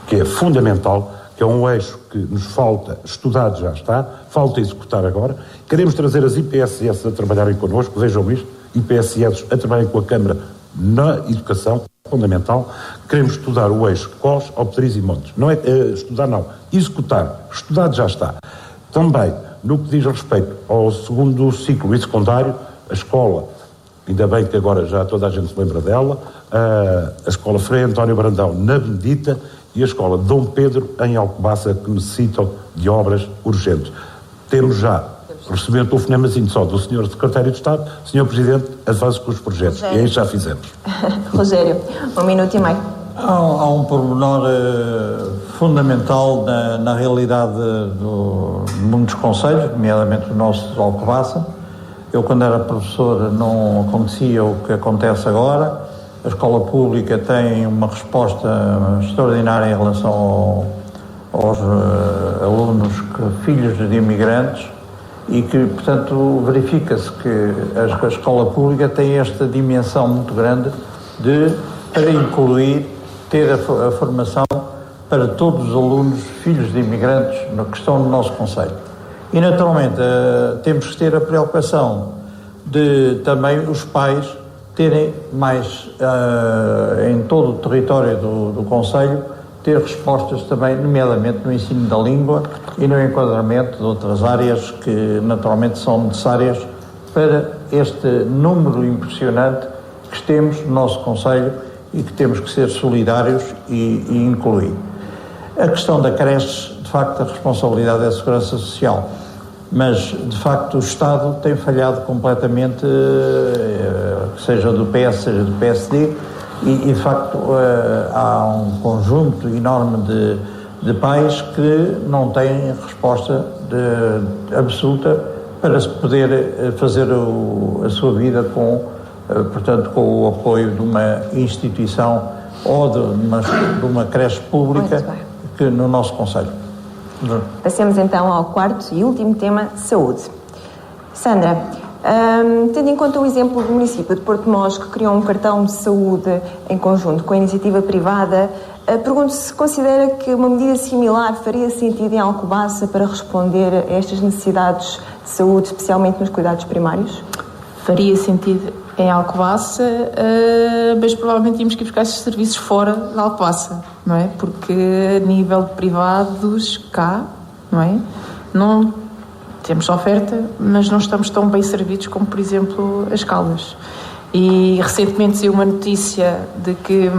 que é fundamental, que é um eixo que nos falta estudar, já está, falta executar agora, queremos trazer as IPSS a trabalharem connosco, vejam isto, IPSS a trabalharem com a Câmara na educação fundamental. Queremos estudar o eixo Cós, Alpedriz e Montes. Não é estudar, não. Executar. Estudado já está. Também, no que diz respeito ao segundo ciclo e secundário, a escola, ainda bem que agora já toda a gente se lembra dela, a escola Frei António Brandão na Benedita e a escola Dom Pedro em Alcobaça, que necessitam de obras urgentes. Temos já, recebendo o telefonemazinho só do Sr. Secretário de Estado, Sr. Presidente, avance com os projetos. Rogério. E aí já fizemos. Rogério, 1 minuto e meio. Há um pormenor fundamental na realidade de muitos concelhos, nomeadamente o nosso de Alcobaça. Eu, quando era professor, não acontecia o que acontece agora. A escola pública tem uma resposta extraordinária em relação aos alunos filhos de imigrantes e que, portanto, verifica-se que a escola pública tem esta dimensão muito grande para incluir, ter a formação para todos os alunos filhos de imigrantes que estão no nosso concelho. E, naturalmente, temos que ter a preocupação de também os pais terem mais, em todo o território do concelho, ter respostas também, nomeadamente no ensino da língua e no enquadramento de outras áreas que naturalmente são necessárias para este número impressionante que temos no nosso concelho e que temos que ser solidários e incluir. A questão da creche, de facto, a responsabilidade é a Segurança Social, mas, de facto, o Estado tem falhado completamente, seja do PS, seja do PSD, e de facto, há um conjunto enorme de pais que não têm resposta absoluta para se poder fazer a sua vida portanto, com o apoio de uma instituição ou de uma creche pública que no nosso concelho. Passemos então ao quarto e último tema, saúde. Sandra, tendo em conta o exemplo do município de Porto-Mós, que criou um cartão de saúde em conjunto com a iniciativa privada, pergunto se considera que uma medida similar faria sentido em Alcobaça para responder a estas necessidades de saúde, especialmente nos cuidados primários? Faria sentido em Alcobaça, mas provavelmente tínhamos que ir buscar esses serviços fora de Alcobaça, não é? Porque a nível de privados cá, não é? Não temos oferta, mas não estamos tão bem servidos como, por exemplo, as Caldas. E recentemente saiu uma notícia de que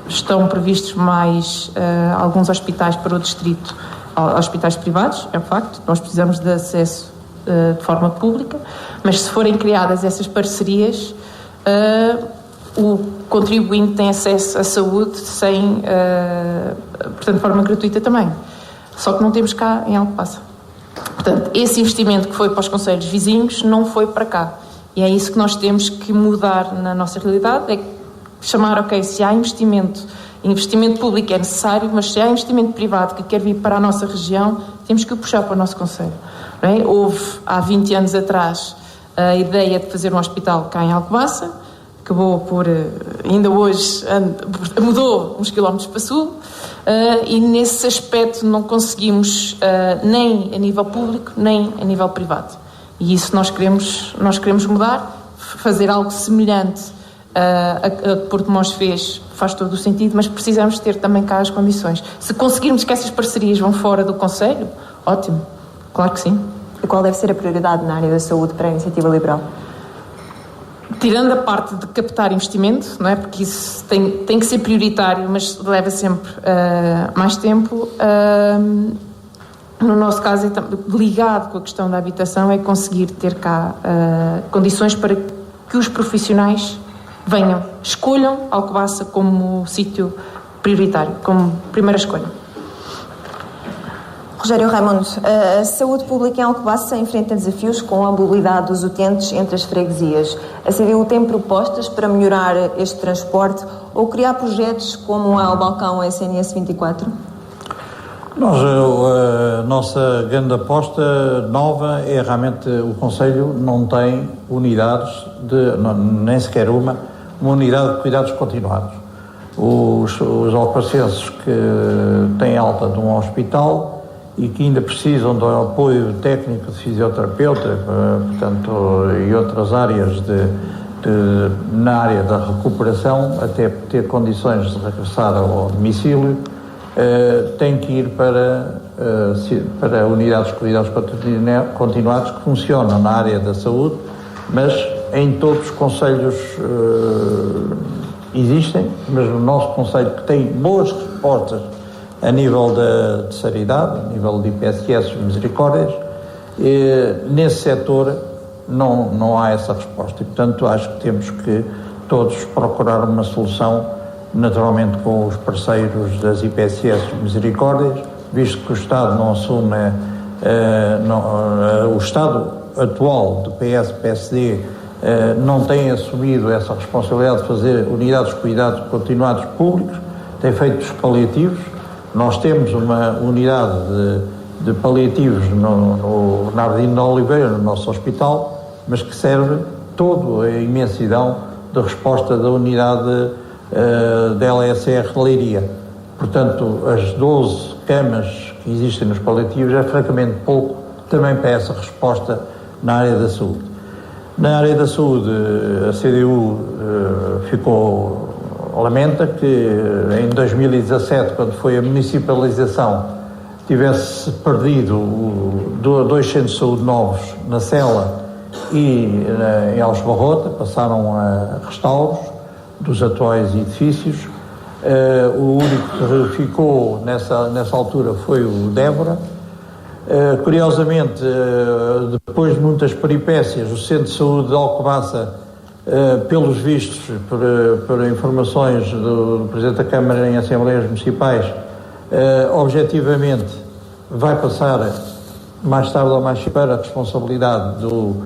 estão previstos mais alguns hospitais para o distrito, hospitais privados, é um facto, nós precisamos de acesso de forma pública, mas se forem criadas essas parcerias, o contribuinte tem acesso à saúde portanto, de forma gratuita também. Só que não temos cá em Alcobaça. Portanto, esse investimento que foi para os concelhos vizinhos não foi para cá. E é isso que nós temos que mudar na nossa realidade, é chamar, ok, se há investimento público é necessário, mas se há investimento privado que quer vir para a nossa região, temos que o puxar para o nosso concelho. Não é? Houve, há 20 anos atrás, a ideia de fazer um hospital cá em Alcobaça, acabou por, ainda hoje, mudou uns quilómetros para sul, e nesse aspecto não conseguimos, nem a nível público, nem a nível privado. E isso nós queremos mudar, fazer algo semelhante a que Porto-Mós faz todo o sentido, mas precisamos ter também cá as condições. Se conseguirmos que essas parcerias vão fora do concelho, ótimo, claro que sim. E qual deve ser a prioridade na área da saúde para a Iniciativa Liberal? Tirando a parte de captar investimento, não é? Porque isso tem que ser prioritário, mas leva sempre mais tempo. No nosso caso, ligado com a questão da habitação, é conseguir ter cá condições para que os profissionais venham, escolham Alcobaça como sítio prioritário, como primeira escolha. Rogério Raimundo, a saúde pública em Alcobaça enfrenta desafios com a mobilidade dos utentes entre as freguesias. A CDU tem propostas para melhorar este transporte ou criar projetos como o balcão SNS 24? A nossa grande aposta nova é realmente o Conselho não tem unidades, nem sequer uma unidade de cuidados continuados. Os alcobacenses que têm alta de um hospital e que ainda precisam do apoio técnico de fisioterapeuta, portanto, e outras áreas na área da recuperação, até ter condições de regressar ao domicílio, tem que ir para unidades de cuidados continuados que funcionam na área da saúde, mas em todos os concelhos existem, mas no nosso concelho, que tem boas respostas a nível de sanidade, a nível de IPSS, misericórdias, nesse setor não há essa resposta e, portanto, acho que temos que todos procurar uma solução, naturalmente com os parceiros das IPSS misericórdias, visto que o Estado não assume, o Estado atual do PS-PSD não tem assumido essa responsabilidade de fazer unidades de cuidados continuados públicos, tem feito os paliativos. Nós temos uma unidade de paliativos no Bernardino de Oliveira, no nosso hospital, mas que serve toda a imensidão de resposta da unidade da LSR de Leiria. Portanto, as 12 camas que existem nos paliativos é francamente pouco também para essa resposta na área da saúde. Na área da saúde, a CDU lamenta que em 2017, quando foi a municipalização, tivesse perdido 2 centros de saúde novos na Cela e em Alves-Barrota, passaram a restauros dos atuais edifícios. O único que ficou nessa altura foi o Débora. Curiosamente, depois de muitas peripécias, o Centro de Saúde de Alcobaça, pelos vistos, por informações do Presidente da Câmara em Assembleias Municipais, objetivamente vai passar mais tarde ou mais cedo para a responsabilidade do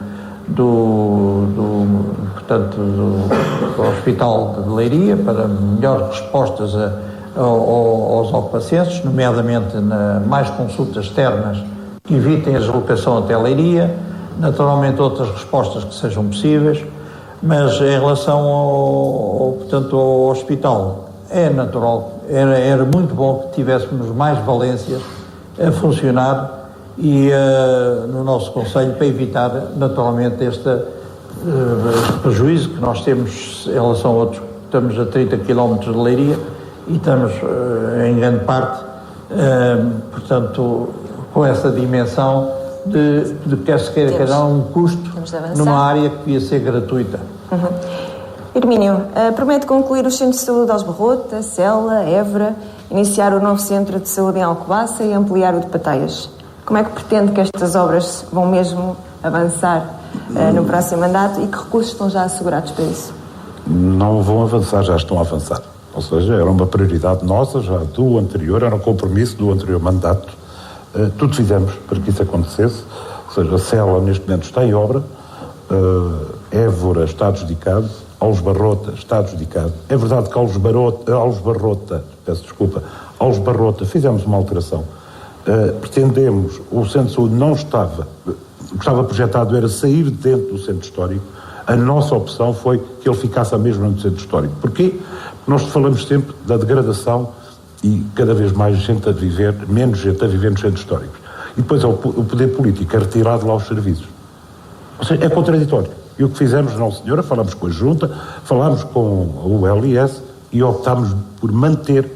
Hospital de Leiria, para melhores respostas aos alcobacenses, nomeadamente mais consultas externas que evitem a deslocação até Leiria, naturalmente outras respostas que sejam possíveis, mas em relação ao hospital, é natural, era muito bom que tivéssemos mais valências a funcionar e no nosso concelho, para evitar naturalmente este prejuízo que nós temos em relação a outros. Estamos a 30 km de Leiria e estamos em grande parte, portanto, com essa dimensão de quer se queira que há um custo numa área que devia ser gratuita. Hermínio, promete concluir os centros de saúde de Alves-Barrota, Cela, Évora, iniciar o novo centro de saúde em Alcobaça e ampliar o de Pateias. Como é que pretende que estas obras vão mesmo avançar no próximo mandato e que recursos estão já assegurados para isso? Não vão avançar, já estão a avançar. Ou seja, era uma prioridade nossa, já do anterior, era um compromisso do anterior mandato. Tudo fizemos para que isso acontecesse. Ou seja, a Cela neste momento está em obra, Évora está dedicado, Alves-Barrota está dedicado. É verdade que Alves-Barrota fizemos uma alteração. Pretendemos, o Centro de Saúde não estava, o que estava projetado era sair dentro do Centro Histórico. A nossa opção foi que ele ficasse a mesma no Centro Histórico. Porquê? Nós falamos sempre da degradação e cada vez mais gente a viver, menos gente a viver nos centros históricos. E depois o poder político é retirado lá os serviços. Ou seja, é contraditório. E o que fizemos, não senhora, falamos com a Junta, falámos com o LIS e optámos por manter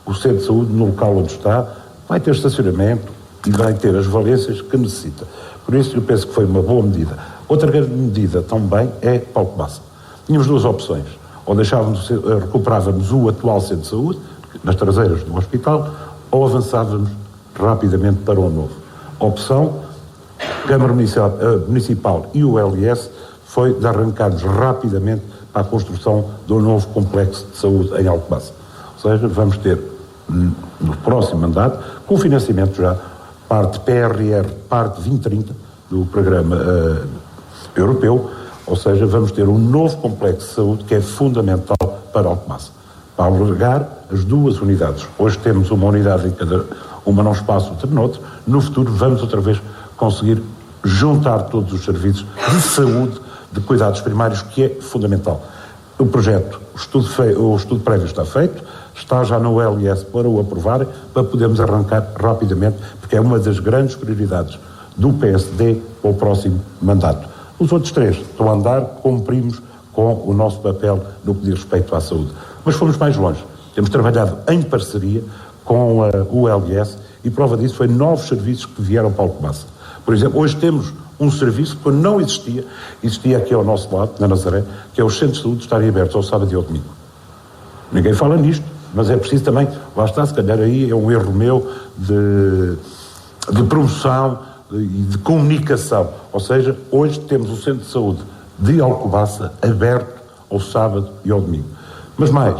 o Centro de Saúde no local onde está. Vai ter estacionamento e vai ter as valências que necessita. Por isso eu penso que foi uma boa medida. Outra grande medida também é para o Alcobaça. Tínhamos 2 opções. Ou recuperávamos o atual Centro de Saúde, nas traseiras do hospital, ou avançávamos rapidamente para o novo. A opção, Câmara Municipal e o LIS, foi de arrancarmos rapidamente para a construção do novo complexo de saúde em Alcobaça. Ou seja, vamos ter no próximo mandato, com financiamento já, parte PRR, parte 2030 do programa europeu, ou seja, vamos ter um novo complexo de saúde que é fundamental para Alcobaça, para alargar as 2 unidades. Hoje temos uma unidade em cada, uma num espaço, outra noutro. No futuro vamos outra vez conseguir juntar todos os serviços de saúde, de cuidados primários, que é fundamental. O projeto, o estudo prévio está feito, está já no LIS para o aprovar, para podermos arrancar rapidamente, porque é uma das grandes prioridades do PSD para o próximo mandato. Os outros 3 estão a andar, cumprimos com o nosso papel no que diz respeito à saúde. Mas fomos mais longe. Temos trabalhado em parceria com o LS e prova disso foi novos serviços que vieram para Alcobaça. Por exemplo, hoje temos um serviço que não existia aqui ao nosso lado, na Nazaré, que é os centros de saúde estarem abertos ao sábado e ao domingo. Ninguém fala nisto, mas é preciso também, lá está, se calhar aí é um erro meu de promoção e de comunicação. Ou seja, hoje temos o centro de saúde de Alcobaça aberto ao sábado e ao domingo. Mas mais,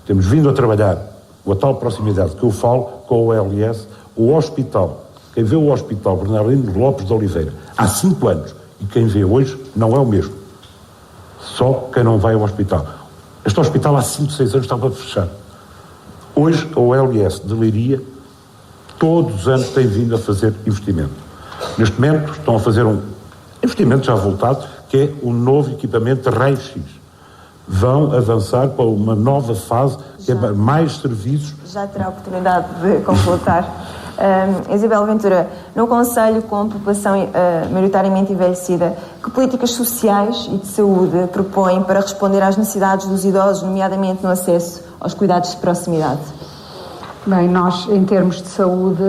temos vindo a trabalhar com a tal proximidade que eu falo com o LS, o hospital. Quem vê o hospital Bernardino Lopes de Oliveira há 5 anos e quem vê hoje não é o mesmo. Só quem não vai ao hospital. Este hospital há 5, 6 anos estava a fechar. Hoje o LS de Leiria todos os anos tem vindo a fazer investimento. Neste momento estão a fazer um investimento já voltado, que é o novo equipamento de raio-x. Vão avançar para uma nova fase, que é mais serviços. Já terá a oportunidade de completar. Isabel Ventura, no Conselho, com a população maioritariamente envelhecida, que políticas sociais e de saúde propõem para responder às necessidades dos idosos, nomeadamente no acesso aos cuidados de proximidade? Bem, nós, em termos de saúde,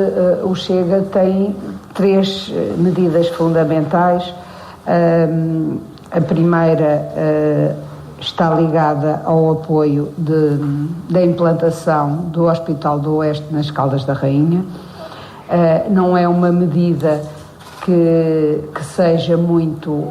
o Chega tem 3 medidas fundamentais. A primeira está ligada ao apoio da implantação do Hospital do Oeste nas Caldas da Rainha. Não é uma medida que seja muito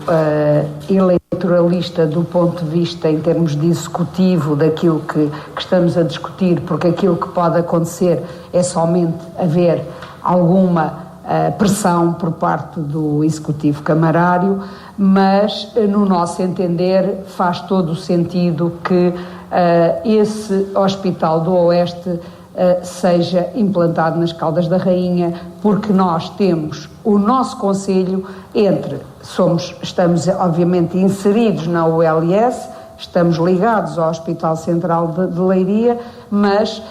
eleitoralista do ponto de vista em termos de executivo daquilo que estamos a discutir, porque aquilo que pode acontecer é somente haver alguma pressão por parte do executivo camarário, mas no nosso entender faz todo o sentido que esse Hospital do Oeste seja implantado nas Caldas da Rainha, porque nós temos o nosso concelho estamos obviamente inseridos na ULS, estamos ligados ao Hospital Central de Leiria, mas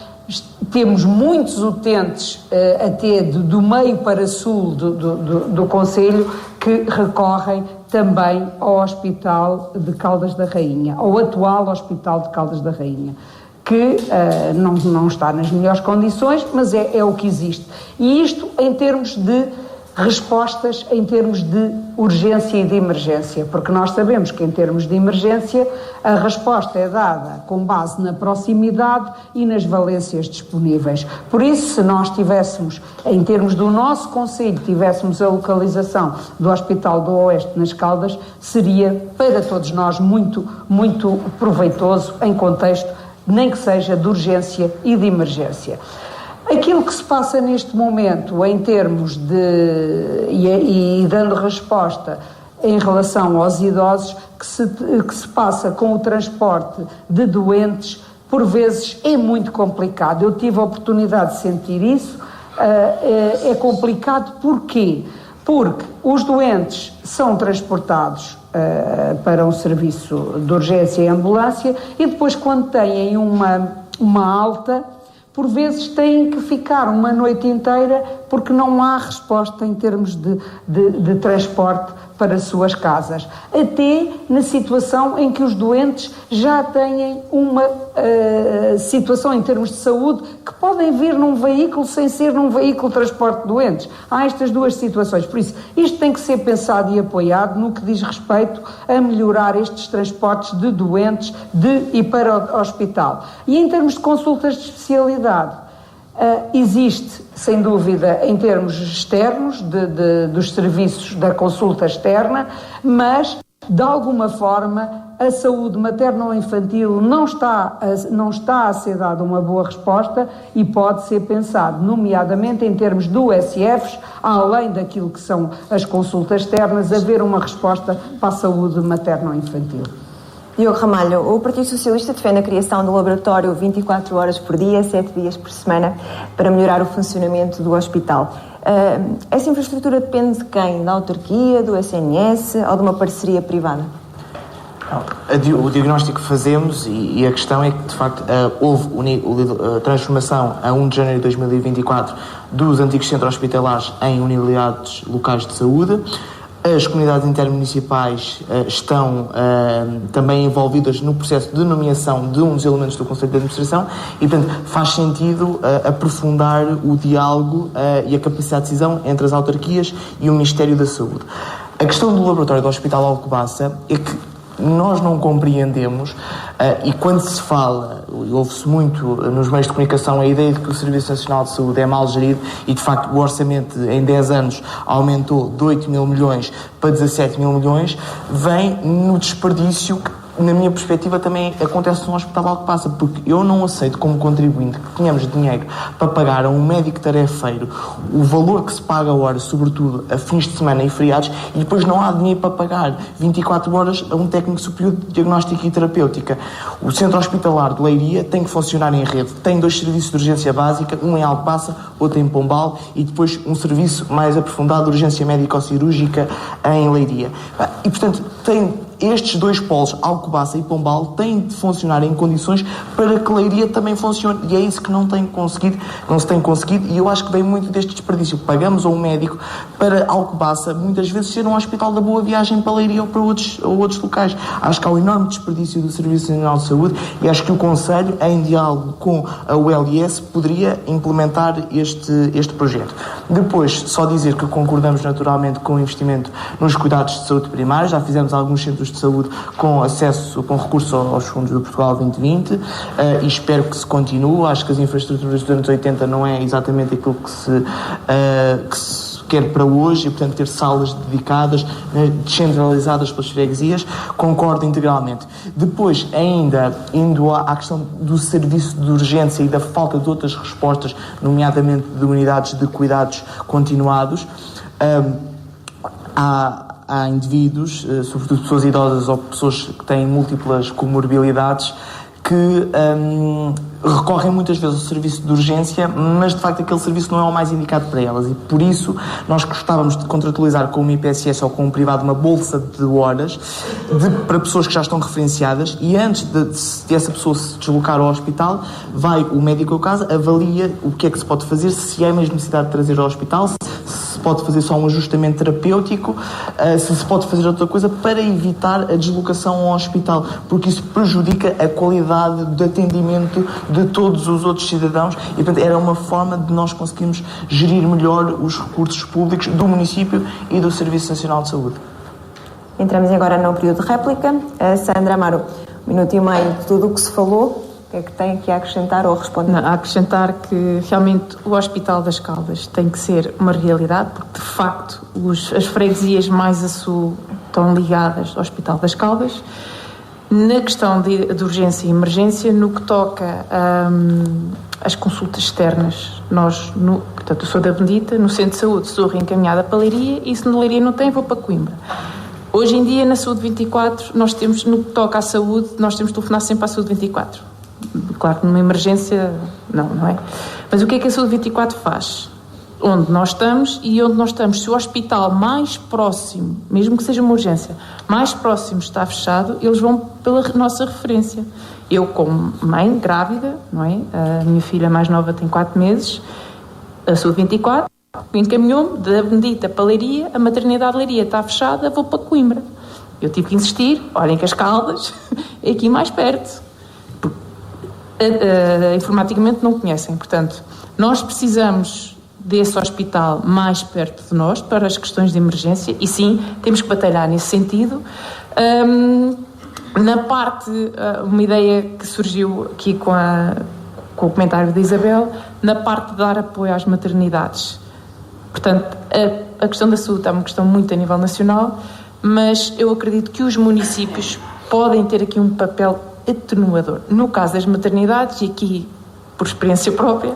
temos muitos utentes até do meio para sul do concelho que recorrem também ao Hospital de Caldas da Rainha, ao atual Hospital de Caldas da Rainha, que não está nas melhores condições, mas é o que existe. E isto em termos de respostas, em termos de urgência e de emergência, porque nós sabemos que em termos de emergência a resposta é dada com base na proximidade e nas valências disponíveis. Por isso, se nós tivéssemos, em termos do nosso concelho, tivéssemos a localização do Hospital do Oeste nas Caldas, seria para todos nós muito, muito proveitoso em contexto, nem que seja de urgência e de emergência. Aquilo que se passa neste momento em termos e dando resposta em relação aos idosos, que se passa com o transporte de doentes, por vezes é muito complicado. Eu tive a oportunidade de sentir isso. É complicado porquê? Porque os doentes são transportados para um serviço de urgência e ambulância e depois, quando têm uma alta, por vezes têm que ficar uma noite inteira porque não há resposta em termos de transporte para as suas casas. Até na situação em que os doentes já têm uma situação em termos de saúde que podem vir num veículo sem ser num veículo de transporte de doentes. Há estas 2 situações. Por isso, isto tem que ser pensado e apoiado no que diz respeito a melhorar estes transportes de doentes e para o hospital. E em termos de consultas de especialidade, existe, sem dúvida, em termos externos, dos serviços da consulta externa, mas, de alguma forma, a saúde materno-infantil não está a ser dada uma boa resposta e pode ser pensado, nomeadamente em termos do USFs, além daquilo que são as consultas externas, haver uma resposta para a saúde materno-infantil. Diogo Ramalho, o Partido Socialista defende a criação de um laboratório 24 horas por dia, 7 dias por semana, para melhorar o funcionamento do hospital. Essa infraestrutura depende de quem? Da autarquia, do SNS ou de uma parceria privada? O diagnóstico que fazemos e a questão é que, de facto, houve a transformação a 1 de janeiro de 2024 dos antigos centros hospitalares em unidades locais de saúde. As comunidades intermunicipais estão também envolvidas no processo de nomeação de um dos elementos do Conselho de Administração e, portanto, faz sentido aprofundar o diálogo e a capacidade de decisão entre as autarquias e o Ministério da Saúde. A questão do laboratório do Hospital Alcobaça é que nós não compreendemos, e quando se fala, ouve-se muito nos meios de comunicação a ideia de que o Serviço Nacional de Saúde é mal gerido e, de facto, o orçamento em 10 anos aumentou de 8 mil milhões para 17 mil milhões, vem no desperdício que, na minha perspectiva, também acontece no Hospital Alcobaça, porque eu não aceito como contribuinte que tenhamos dinheiro para pagar a um médico tarefeiro o valor que se paga a hora, sobretudo a fins de semana e feriados, e depois não há dinheiro para pagar 24 horas a um técnico superior de diagnóstica e terapêutica. O Centro Hospitalar de Leiria tem que funcionar em rede, tem 2 serviços de urgência básica, um em Alcobaça, outro em Pombal, e depois um serviço mais aprofundado de urgência médico-cirúrgica em Leiria. E, portanto, estes 2 polos, Alcobaça e Pombal, têm de funcionar em condições para que Leiria também funcione. E é isso que não se tem conseguido, e eu acho que vem muito deste desperdício. Pagamos a um médico para Alcobaça, muitas vezes, ser um hospital da boa viagem para Leiria ou para outros locais. Acho que há um enorme desperdício do Serviço Nacional de Saúde e acho que o Conselho, em diálogo com a ULS, poderia implementar este projeto. Depois, só dizer que concordamos naturalmente com o investimento nos cuidados de saúde primários. Já fizemos alguns centros de saúde com recurso aos fundos do Portugal 2020 e espero que se continue. Acho que as infraestruturas dos anos 80 não é exatamente aquilo que se quer para hoje e, portanto, ter salas dedicadas, descentralizadas pelas freguesias, concordo integralmente. Depois, ainda, indo à questão do serviço de urgência e da falta de outras respostas, nomeadamente de unidades de cuidados continuados, há indivíduos, sobretudo pessoas idosas ou pessoas que têm múltiplas comorbilidades, que recorrem muitas vezes ao serviço de urgência, mas de facto aquele serviço não é o mais indicado para elas, e por isso nós gostávamos de contratualizar com uma IPSS ou com um privado uma bolsa de horas para pessoas que já estão referenciadas, e antes de essa pessoa se deslocar ao hospital, vai o médico ao caso, avalia o que é que se pode fazer, se há mesmo necessidade de trazer ao hospital, se pode fazer só um ajustamento terapêutico, se pode fazer outra coisa para evitar a deslocação ao hospital, porque isso prejudica a qualidade de atendimento de todos os outros cidadãos e, portanto, era uma forma de nós conseguirmos gerir melhor os recursos públicos do município e do Serviço Nacional de Saúde. Entramos agora no período de réplica. Sandra Amaro, 1 minuto e meio de tudo o que se falou. O que é que tem aqui a acrescentar ou responder? A acrescentar que realmente o Hospital das Caldas tem que ser uma realidade, porque de facto as freguesias mais a sul estão ligadas ao Hospital das Caldas. Na questão de urgência e emergência, no que toca às consultas externas, portanto, eu sou da Bendita, no Centro de Saúde sou reencaminhada para Leiria, e se na Leiria não tem, vou para Coimbra. Hoje em dia, na Saúde 24, nós temos, no que toca à saúde, nós temos de telefonar sempre à Saúde 24. Claro que numa emergência, não é? Mas o que é que a Saúde 24 faz? Onde nós estamos, se o hospital mais próximo, mesmo que seja uma urgência, mais próximo está fechado, eles vão pela nossa referência. Eu, como mãe, grávida, não é? A minha filha mais nova tem 4 meses, a Saúde 24 encaminhou-me da Bendita para Leiria, a maternidade de Leiria está fechada, vou para Coimbra. Eu tive que insistir, olhem que as Caldas é aqui mais perto. Informaticamente não conhecem, portanto, nós precisamos desse hospital mais perto de nós para as questões de emergência e sim, temos que batalhar nesse sentido. Na parte, uma ideia que surgiu aqui com o comentário da Isabel, na parte de dar apoio às maternidades. Portanto, a questão da saúde é uma questão muito a nível nacional, mas eu acredito que os municípios podem ter aqui um papel atenuador. No caso das maternidades, e aqui por experiência própria,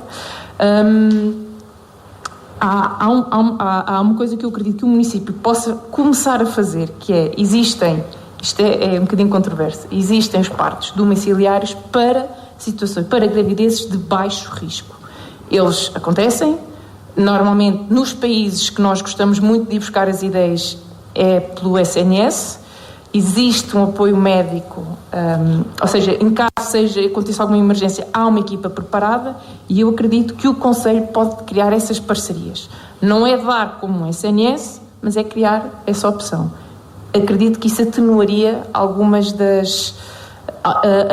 há uma coisa que eu acredito que o município possa começar a fazer, que é, isto é um bocadinho controverso, existem os partos domiciliários para situações, para gravidezes de baixo risco. Eles acontecem, normalmente nos países que nós gostamos muito de ir buscar as ideias é pelo SNS, existe um apoio médico, ou seja, em caso aconteça alguma emergência, há uma equipa preparada e eu acredito que o Conselho pode criar essas parcerias. Não é dar como um SNS, mas é criar essa opção. Acredito que isso atenuaria algumas das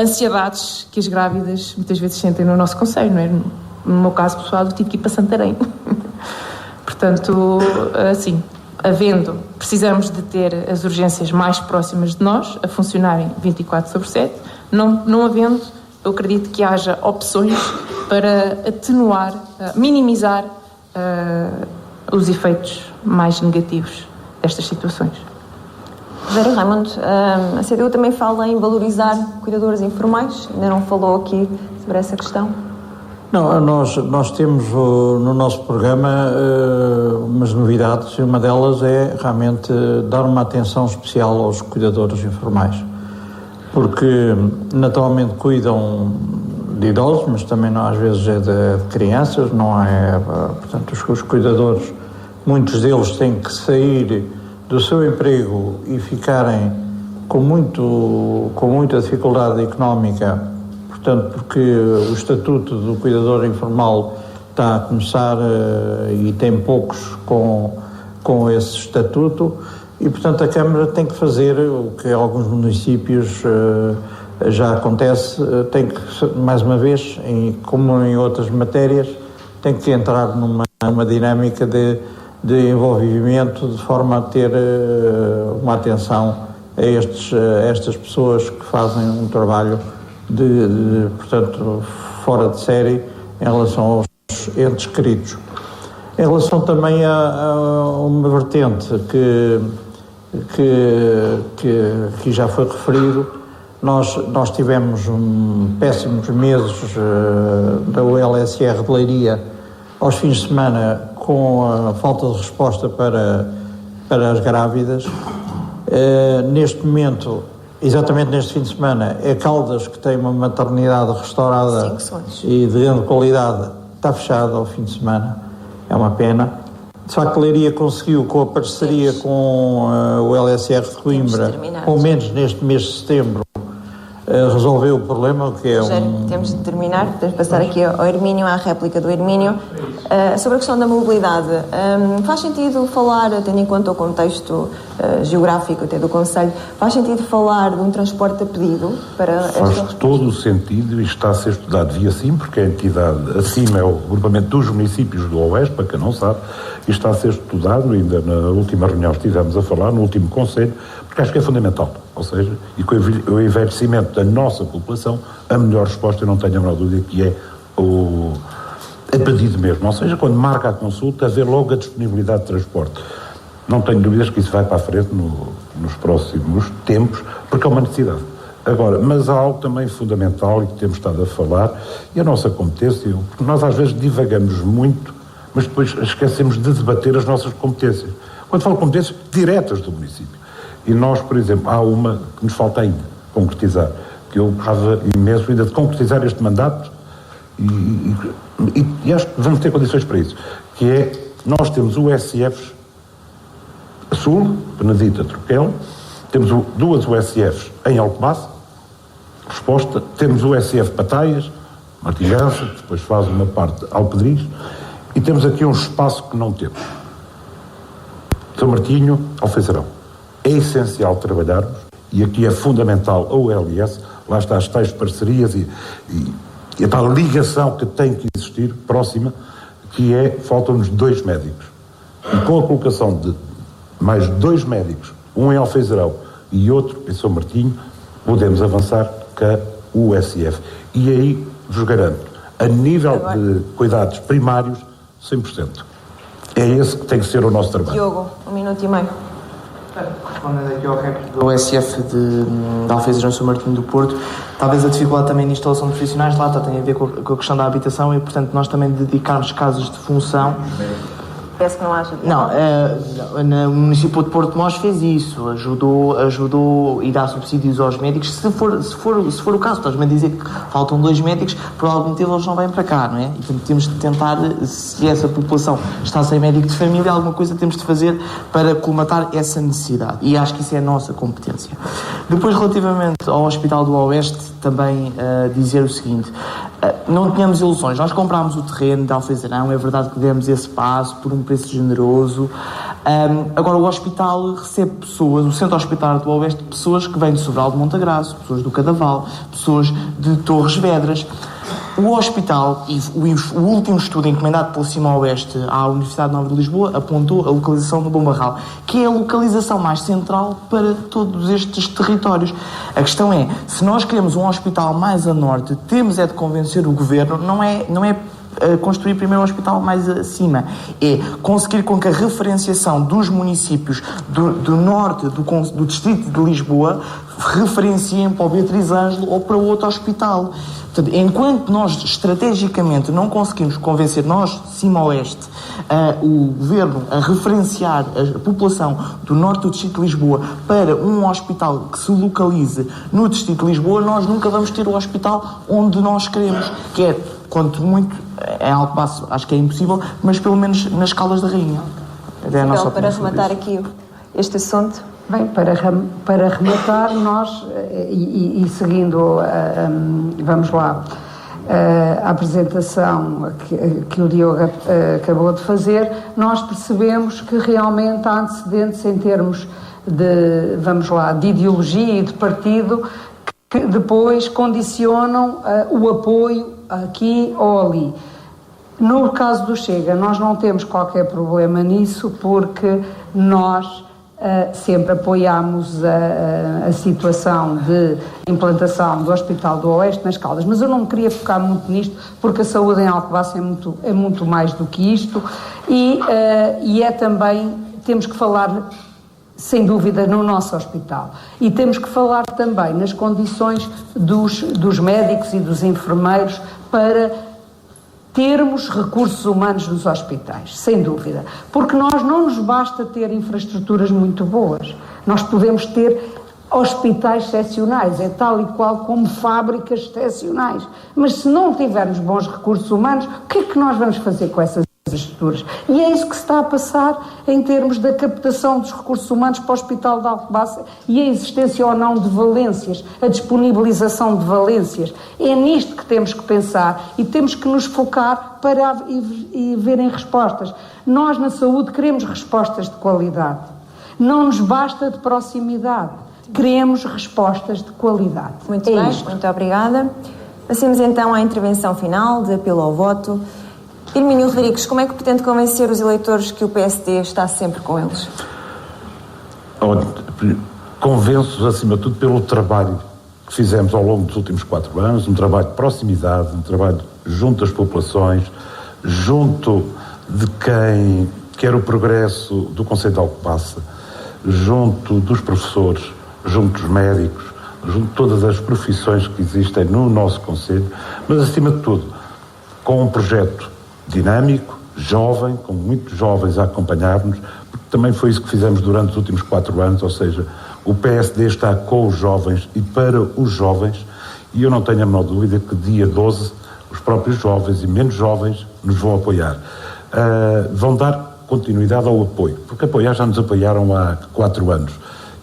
ansiedades que as grávidas muitas vezes sentem no nosso concelho, não é? No meu caso pessoal, eu tive que ir para Santarém. Portanto, assim, precisamos de ter as urgências mais próximas de nós, a funcionarem 24/7, não havendo, eu acredito que haja opções para atenuar, minimizar os efeitos mais negativos destas situações. Rogério Raimundo, a CDU também fala em valorizar cuidadores informais, ainda não falou aqui sobre essa questão? Não, nós temos no nosso programa umas novidades, e uma delas é realmente dar uma atenção especial aos cuidadores informais, porque naturalmente cuidam de idosos, mas também às vezes é de crianças, não é? Portanto, os cuidadores, muitos deles têm que sair do seu emprego e ficarem com muita dificuldade económica, portanto, porque o estatuto do cuidador informal está a começar e tem poucos com esse estatuto, e portanto a Câmara tem que fazer o que em alguns municípios já acontece, tem que, mais uma vez, como em outras matérias, tem que entrar numa dinâmica de envolvimento, de forma a ter uma atenção a estas pessoas que fazem um trabalho portanto, fora de série em relação aos entes queridos. Em relação também a uma vertente que já foi referido, nós tivemos péssimos meses da ULSR de Leiria aos fins de semana, com a falta de resposta para as grávidas. Neste momento, exatamente neste fim de semana, é Caldas, que tem uma maternidade restaurada e de grande qualidade, está fechada ao fim de semana. É uma pena. De facto, Leiria conseguiu, com a parceria com o LSR de Coimbra, pelo menos neste mês de setembro, resolveu o problema, o que é Temos de terminar, podemos passar aqui ao Hermínio, à réplica do Hermínio. Sobre a questão da mobilidade, faz sentido falar, tendo em conta o contexto geográfico até do Conselho, faz sentido falar de um transporte a pedido para Faz todo o sentido e está a ser estudado via SIM, porque a entidade, a SIM é o agrupamento dos municípios do Oeste, para quem não sabe, e está a ser estudado, ainda na última reunião estivemos a falar, no último Conselho, porque acho que é fundamental, ou seja, e com o envelhecimento da nossa população, a melhor resposta, eu não tenho a menor dúvida, que é a pedido mesmo, ou seja, quando marca a consulta, haver logo a disponibilidade de transporte. Não tenho dúvidas que isso vai para a frente nos próximos tempos, porque é uma necessidade. Agora, mas há algo também fundamental e que temos estado a falar, e a nossa competência, porque nós às vezes divagamos muito, mas depois esquecemos de debater as nossas competências. Quando falo competências diretas do município. E nós, por exemplo, há uma que nos falta ainda concretizar, que eu gostava imenso ainda de concretizar este mandato, e acho que vamos ter condições para isso, que é, nós temos o USFs Sul, Benedita, Troquel, temos duas USFs em Alcobaça, resposta, temos o USF Pataias, Martigança, que depois faz uma parte Alpedris, e temos aqui um espaço que não temos. São Martinho, Alfeizarão. É essencial trabalharmos, e aqui é fundamental a ULS, lá está as tais parcerias e a tal ligação que tem que existir, próxima, que é, faltam-nos 2 médicos. E com a colocação de mais 2 médicos, um em Alfeizarão e outro em São Martinho, podemos avançar com a USF. E aí, vos garanto, a nível de cuidados primários, 100%. É esse que tem que ser o nosso trabalho. Diogo, 1 minuto e meio. Respondendo aqui ao recorde do USF de Alfeizarão e São Martinho do Porto, talvez a dificuldade também na instalação de profissionais lá tem a ver com a questão da habitação e, portanto, nós também dedicarmos casos de função. Parece que não acha. Não, o município de Porto de Mós fez isso, ajudou e dá subsídios aos médicos, se for o caso. Estás-me a dizer que faltam 2 médicos, por algum motivo eles não vêm para cá, não é? E portanto, temos de tentar, se essa população está sem médico de família, alguma coisa temos de fazer para colmatar essa necessidade, e acho que isso é a nossa competência. Depois, relativamente ao Hospital do Oeste, também dizer o seguinte: não tínhamos ilusões, nós comprámos o terreno de Alfeizarão, é verdade que demos esse passo por um preço generoso, Agora, o hospital recebe pessoas, o Centro Hospitalar do Oeste, pessoas que vêm de Sobral de Montagraço, pessoas do Cadaval, pessoas de Torres Vedras. O hospital, e o último estudo encomendado pelo CIMA Oeste à Universidade Nova de Lisboa, apontou a localização do Bom Barral, que é a localização mais central para todos estes territórios. A questão é, se nós queremos um hospital mais a norte, temos é de convencer o Governo, não é construir primeiro um hospital mais acima, é conseguir com que a referenciação dos municípios do norte, do distrito de Lisboa, referenciem para o Beatriz Ângelo ou para outro hospital. Portanto, enquanto nós estrategicamente não conseguimos convencer, nós, CIMA Oeste, o Governo a referenciar a população do norte do distrito de Lisboa para um hospital que se localize no distrito de Lisboa, nós nunca vamos ter o hospital onde nós queremos, que é, quanto muito, em Alcobaça acho que é impossível, mas pelo menos nas Caldas da Rainha. Então, para rematar aqui este assunto... Bem, para rematar, nós, e seguindo, vamos lá, a apresentação que o Diogo acabou de fazer, nós percebemos que realmente há antecedentes em termos de, vamos lá, de ideologia e de partido que depois condicionam o apoio aqui ou ali. No caso do Chega, nós não temos qualquer problema nisso, porque nós sempre apoiámos a situação de implantação do Hospital do Oeste nas Caldas, mas eu não me queria focar muito nisto, porque a saúde em Alcobaça é muito mais do que isto, e é também, temos que falar, sem dúvida, no nosso hospital, e temos que falar também nas condições dos médicos e dos enfermeiros para termos recursos humanos nos hospitais, sem dúvida. Porque nós não nos basta ter infraestruturas muito boas. Nós podemos ter hospitais excepcionais, é tal e qual como fábricas excepcionais. Mas se não tivermos bons recursos humanos, o que é que nós vamos fazer com essas infraestruturas? E é isso que se está a passar em termos da captação dos recursos humanos para o Hospital de Alcobaça e a existência ou não de valências, a disponibilização de valências. É nisto que temos que pensar e temos que nos focar para e verem respostas. Nós, na saúde, queremos respostas de qualidade. Não nos basta de proximidade. Queremos respostas de qualidade. Muito bem, muito obrigada. Passemos então à intervenção final, de apelo ao voto. Hermínio Rodrigues, como é que pretende convencer os eleitores que o PSD está sempre com eles? Convenço-os, acima de tudo, pelo trabalho que fizemos ao longo dos últimos 4 anos, um trabalho de proximidade, um trabalho junto das populações, junto de quem quer o progresso do Concelho de Alcobaça, junto dos professores, junto dos médicos, junto de todas as profissões que existem no nosso Concelho, mas, acima de tudo, com um projeto dinâmico, jovem, com muitos jovens a acompanhar-nos, porque também foi isso que fizemos durante os últimos 4 anos, ou seja, o PSD está com os jovens e para os jovens, e eu não tenho a menor dúvida que dia 12 os próprios jovens e menos jovens nos vão apoiar. Vão dar continuidade ao apoio, porque apoiar já nos apoiaram há 4 anos.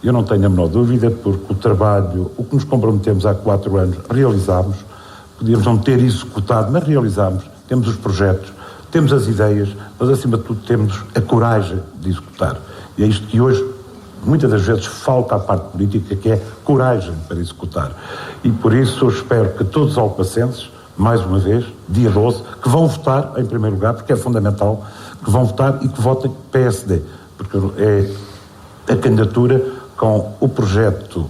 Eu não tenho a menor dúvida, porque o trabalho, o que nos comprometemos há 4 anos, realizámos, podíamos não ter executado, mas realizámos, temos os projetos, temos as ideias, mas acima de tudo temos a coragem de executar. E é isto que hoje, muitas das vezes, falta à parte política, que é coragem para executar. E por isso eu espero que todos os alcobacenses, mais uma vez, dia 12, que vão votar, em primeiro lugar, porque é fundamental, que vão votar e que votem PSD, porque é a candidatura com o projeto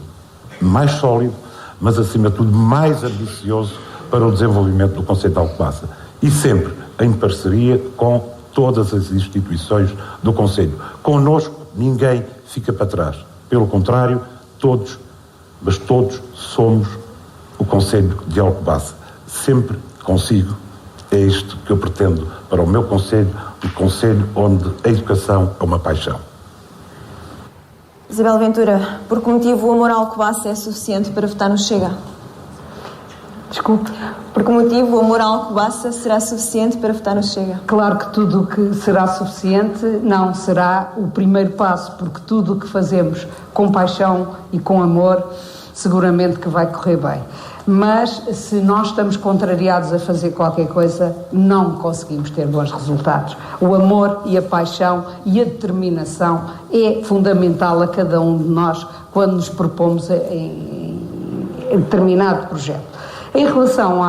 mais sólido, mas acima de tudo mais ambicioso para o desenvolvimento do Concelho de Alcobaça. E sempre em parceria com todas as instituições do Concelho. Connosco ninguém fica para trás. Pelo contrário, todos somos o Concelho de Alcobaça. Sempre consigo. É isto que eu pretendo para o meu Concelho, um Concelho onde a educação é uma paixão. Isabel Ventura, por que motivo o amor ao Alcobaça é suficiente para votar no Chega? Desculpe. Por que motivo o amor à Alcobaça será suficiente para votar no Chega? Claro que tudo o que será suficiente não será o primeiro passo, porque tudo o que fazemos com paixão e com amor seguramente que vai correr bem. mas se nós estamos contrariados a fazer qualquer coisa, não conseguimos ter bons resultados. O amor e a paixão e a determinação é fundamental a cada um de nós quando nos propomos em determinado projeto. Em relação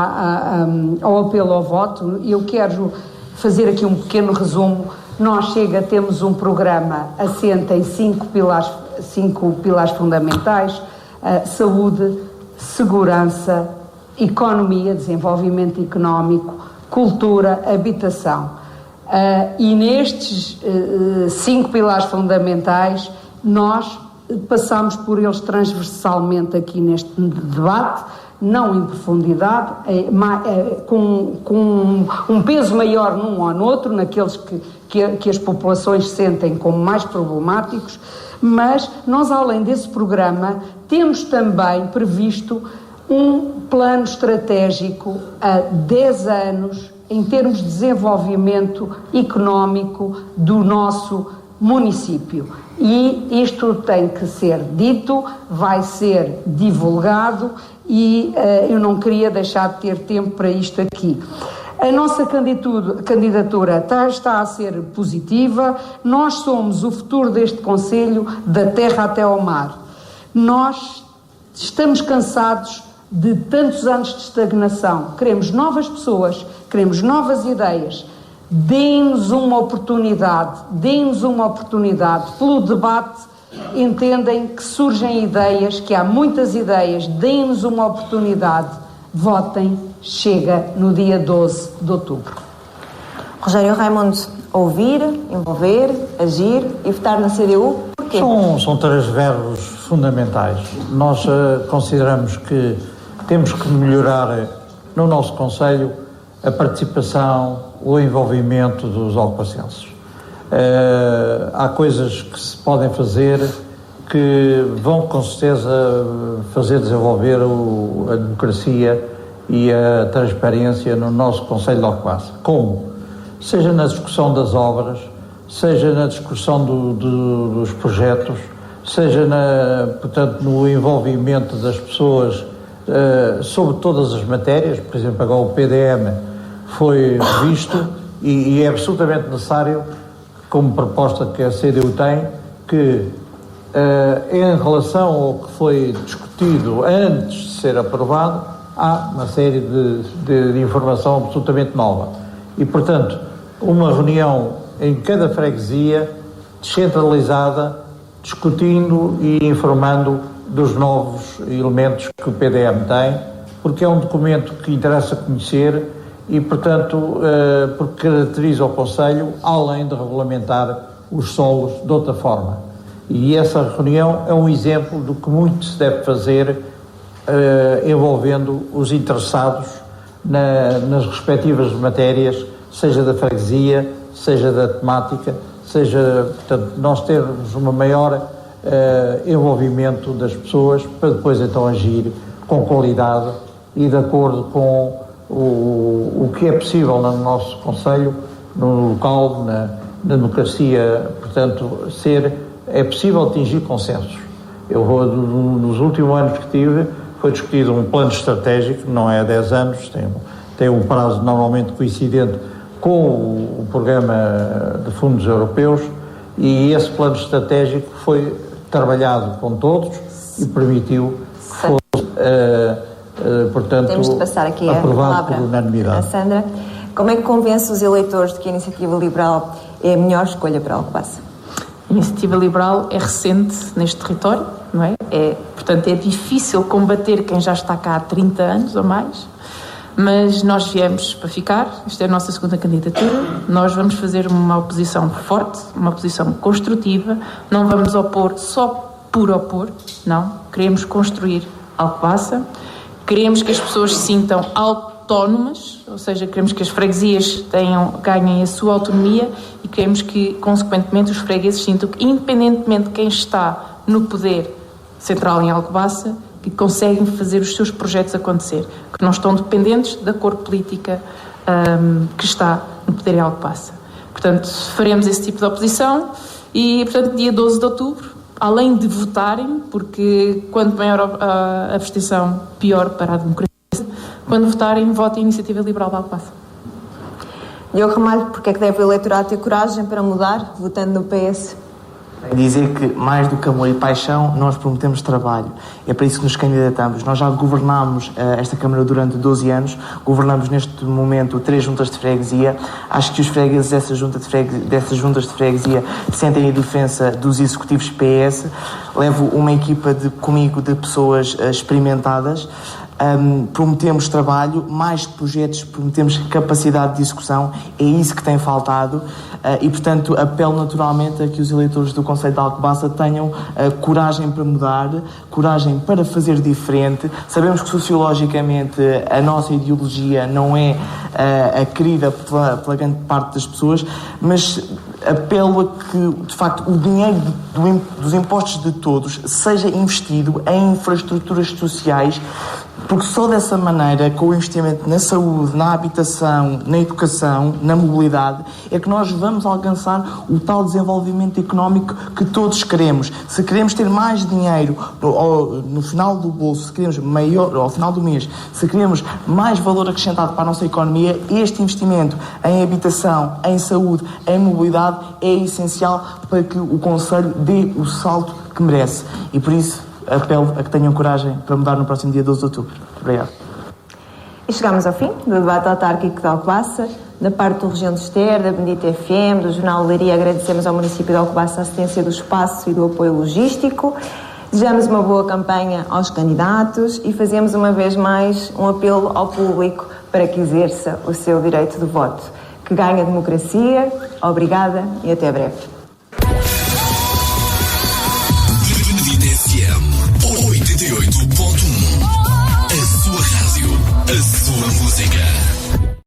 ao apelo ao voto, eu quero fazer aqui um pequeno resumo. Nós, Chega, temos um programa assente em 5 pilares fundamentais: saúde, segurança, economia, desenvolvimento económico, cultura, habitação. E nestes 5 pilares fundamentais, nós passamos por eles transversalmente aqui neste debate, não em profundidade, com um peso maior num ou noutro, naqueles que as populações sentem como mais problemáticos, mas nós, além desse programa, temos também previsto um plano estratégico a 10 anos em termos de desenvolvimento económico do nosso município. E isto tem que ser dito, vai ser divulgado e eu não queria deixar de ter tempo para isto aqui. A nossa candidatura está a ser positiva. Nós somos o futuro deste concelho, da terra até ao mar. Nós estamos cansados de tantos anos de estagnação. Queremos novas pessoas, queremos novas ideias. Deem-nos uma oportunidade, pelo debate. Entendem que surgem ideias, que há muitas ideias. Deem-nos uma oportunidade. Votem Chega no dia 12 de outubro. Rogério Raimundo, ouvir, envolver, agir e votar na CDU, porquê? São 3 verbos fundamentais. Nós consideramos que temos que melhorar no nosso concelho a participação, o envolvimento dos alcobacenses. Há coisas que se podem fazer que vão com certeza fazer desenvolver a democracia e a transparência no nosso concelho de Alcobaça. Como? Seja na discussão das obras, seja na discussão dos projetos, seja portanto, no envolvimento das pessoas sobre todas as matérias. Por exemplo, agora o PDM foi revisto e é absolutamente necessário, como proposta que a CDU tem, que em relação ao que foi discutido antes de ser aprovado, há uma série de informação absolutamente nova. E, portanto, uma reunião em cada freguesia, descentralizada, discutindo e informando dos novos elementos que o PDM tem, porque é um documento que interessa conhecer e, portanto, porque caracteriza o Concelho, além de regulamentar os solos de outra forma. E essa reunião é um exemplo do que muito se deve fazer envolvendo os interessados nas respectivas matérias, seja da freguesia, seja da temática, seja, portanto, nós termos uma maior envolvimento das pessoas para depois então agir com qualidade e de acordo com o que é possível no nosso concelho, no local, na democracia. Portanto, é possível atingir consensos. Nos últimos anos que tive, foi discutido um plano estratégico, não é há 10 anos, tem um prazo normalmente coincidente com o programa de fundos europeus, e esse plano estratégico foi trabalhado com todos e permitiu que fosse, portanto, temos de passar aqui aprovado por unanimidade. A Sandra, como é que convence os eleitores de que a Iniciativa Liberal é a melhor escolha para Alcobaça? A Iniciativa Liberal é recente neste território, não é? Portanto, é difícil combater quem já está cá há 30 anos ou mais, mas nós viemos para ficar. Esta é a nossa segunda candidatura. Nós vamos fazer uma oposição forte, uma oposição construtiva. Não vamos opor só por opor, não. Queremos construir Alcobaça. Queremos que as pessoas se sintam autónomas, ou seja, queremos que as freguesias ganhem a sua autonomia e queremos que, consequentemente, os fregueses sintam que, independentemente de quem está no poder central em Alcobaça, que conseguem fazer os seus projetos acontecer, que não estão dependentes da cor política que está no poder em Alcobaça. Portanto, faremos esse tipo de oposição e, portanto, dia 12 de outubro, além de votarem, porque quanto maior a abstenção, pior para a democracia. quando votarem, votem a Iniciativa Liberal de Alcobaça. Diogo Ramalho, porque é que deve o eleitorado ter coragem para mudar, votando no PS? Dizer que, mais do que amor e paixão, nós prometemos trabalho. É para isso que nos candidatamos. Nós já governámos esta Câmara durante 12 anos, governamos neste momento 3 juntas de freguesia. Acho que os fregueses dessas juntas de freguesia sentem a diferença dos executivos PS. Levo uma equipa comigo de pessoas experimentadas. Prometemos trabalho, mais projetos, prometemos capacidade de execução, é isso que tem faltado e, portanto, apelo naturalmente a que os eleitores do Concelho de Alcobaça tenham coragem para mudar, coragem para fazer diferente. Sabemos que sociologicamente a nossa ideologia não é a querida pela grande parte das pessoas, mas apelo a que, de facto, o dinheiro dos impostos de todos seja investido em infraestruturas sociais, porque só dessa maneira, com o investimento na saúde, na habitação, na educação, na mobilidade, é que nós vamos alcançar o tal desenvolvimento económico que todos queremos. Se queremos ter mais dinheiro no final do bolso, se queremos ao final do mês, se queremos mais valor acrescentado para a nossa economia, este investimento em habitação, em saúde, em mobilidade é essencial para que o Concelho dê o salto que merece. E por isso apelo a que tenham coragem para mudar no próximo dia 12 de outubro. Obrigado. E chegamos ao fim do debate autárquico de Alcobaça. Da parte do Região de Ester, da Bendita FM, do Jornal Leiria, agradecemos ao município de Alcobaça a assistência do espaço e do apoio logístico. Desejamos uma boa campanha aos candidatos e fazemos uma vez mais um apelo ao público para que exerça o seu direito de voto. Que ganhe a democracia. Obrigada e até breve. FM 88.1. A sua rádio, a sua música.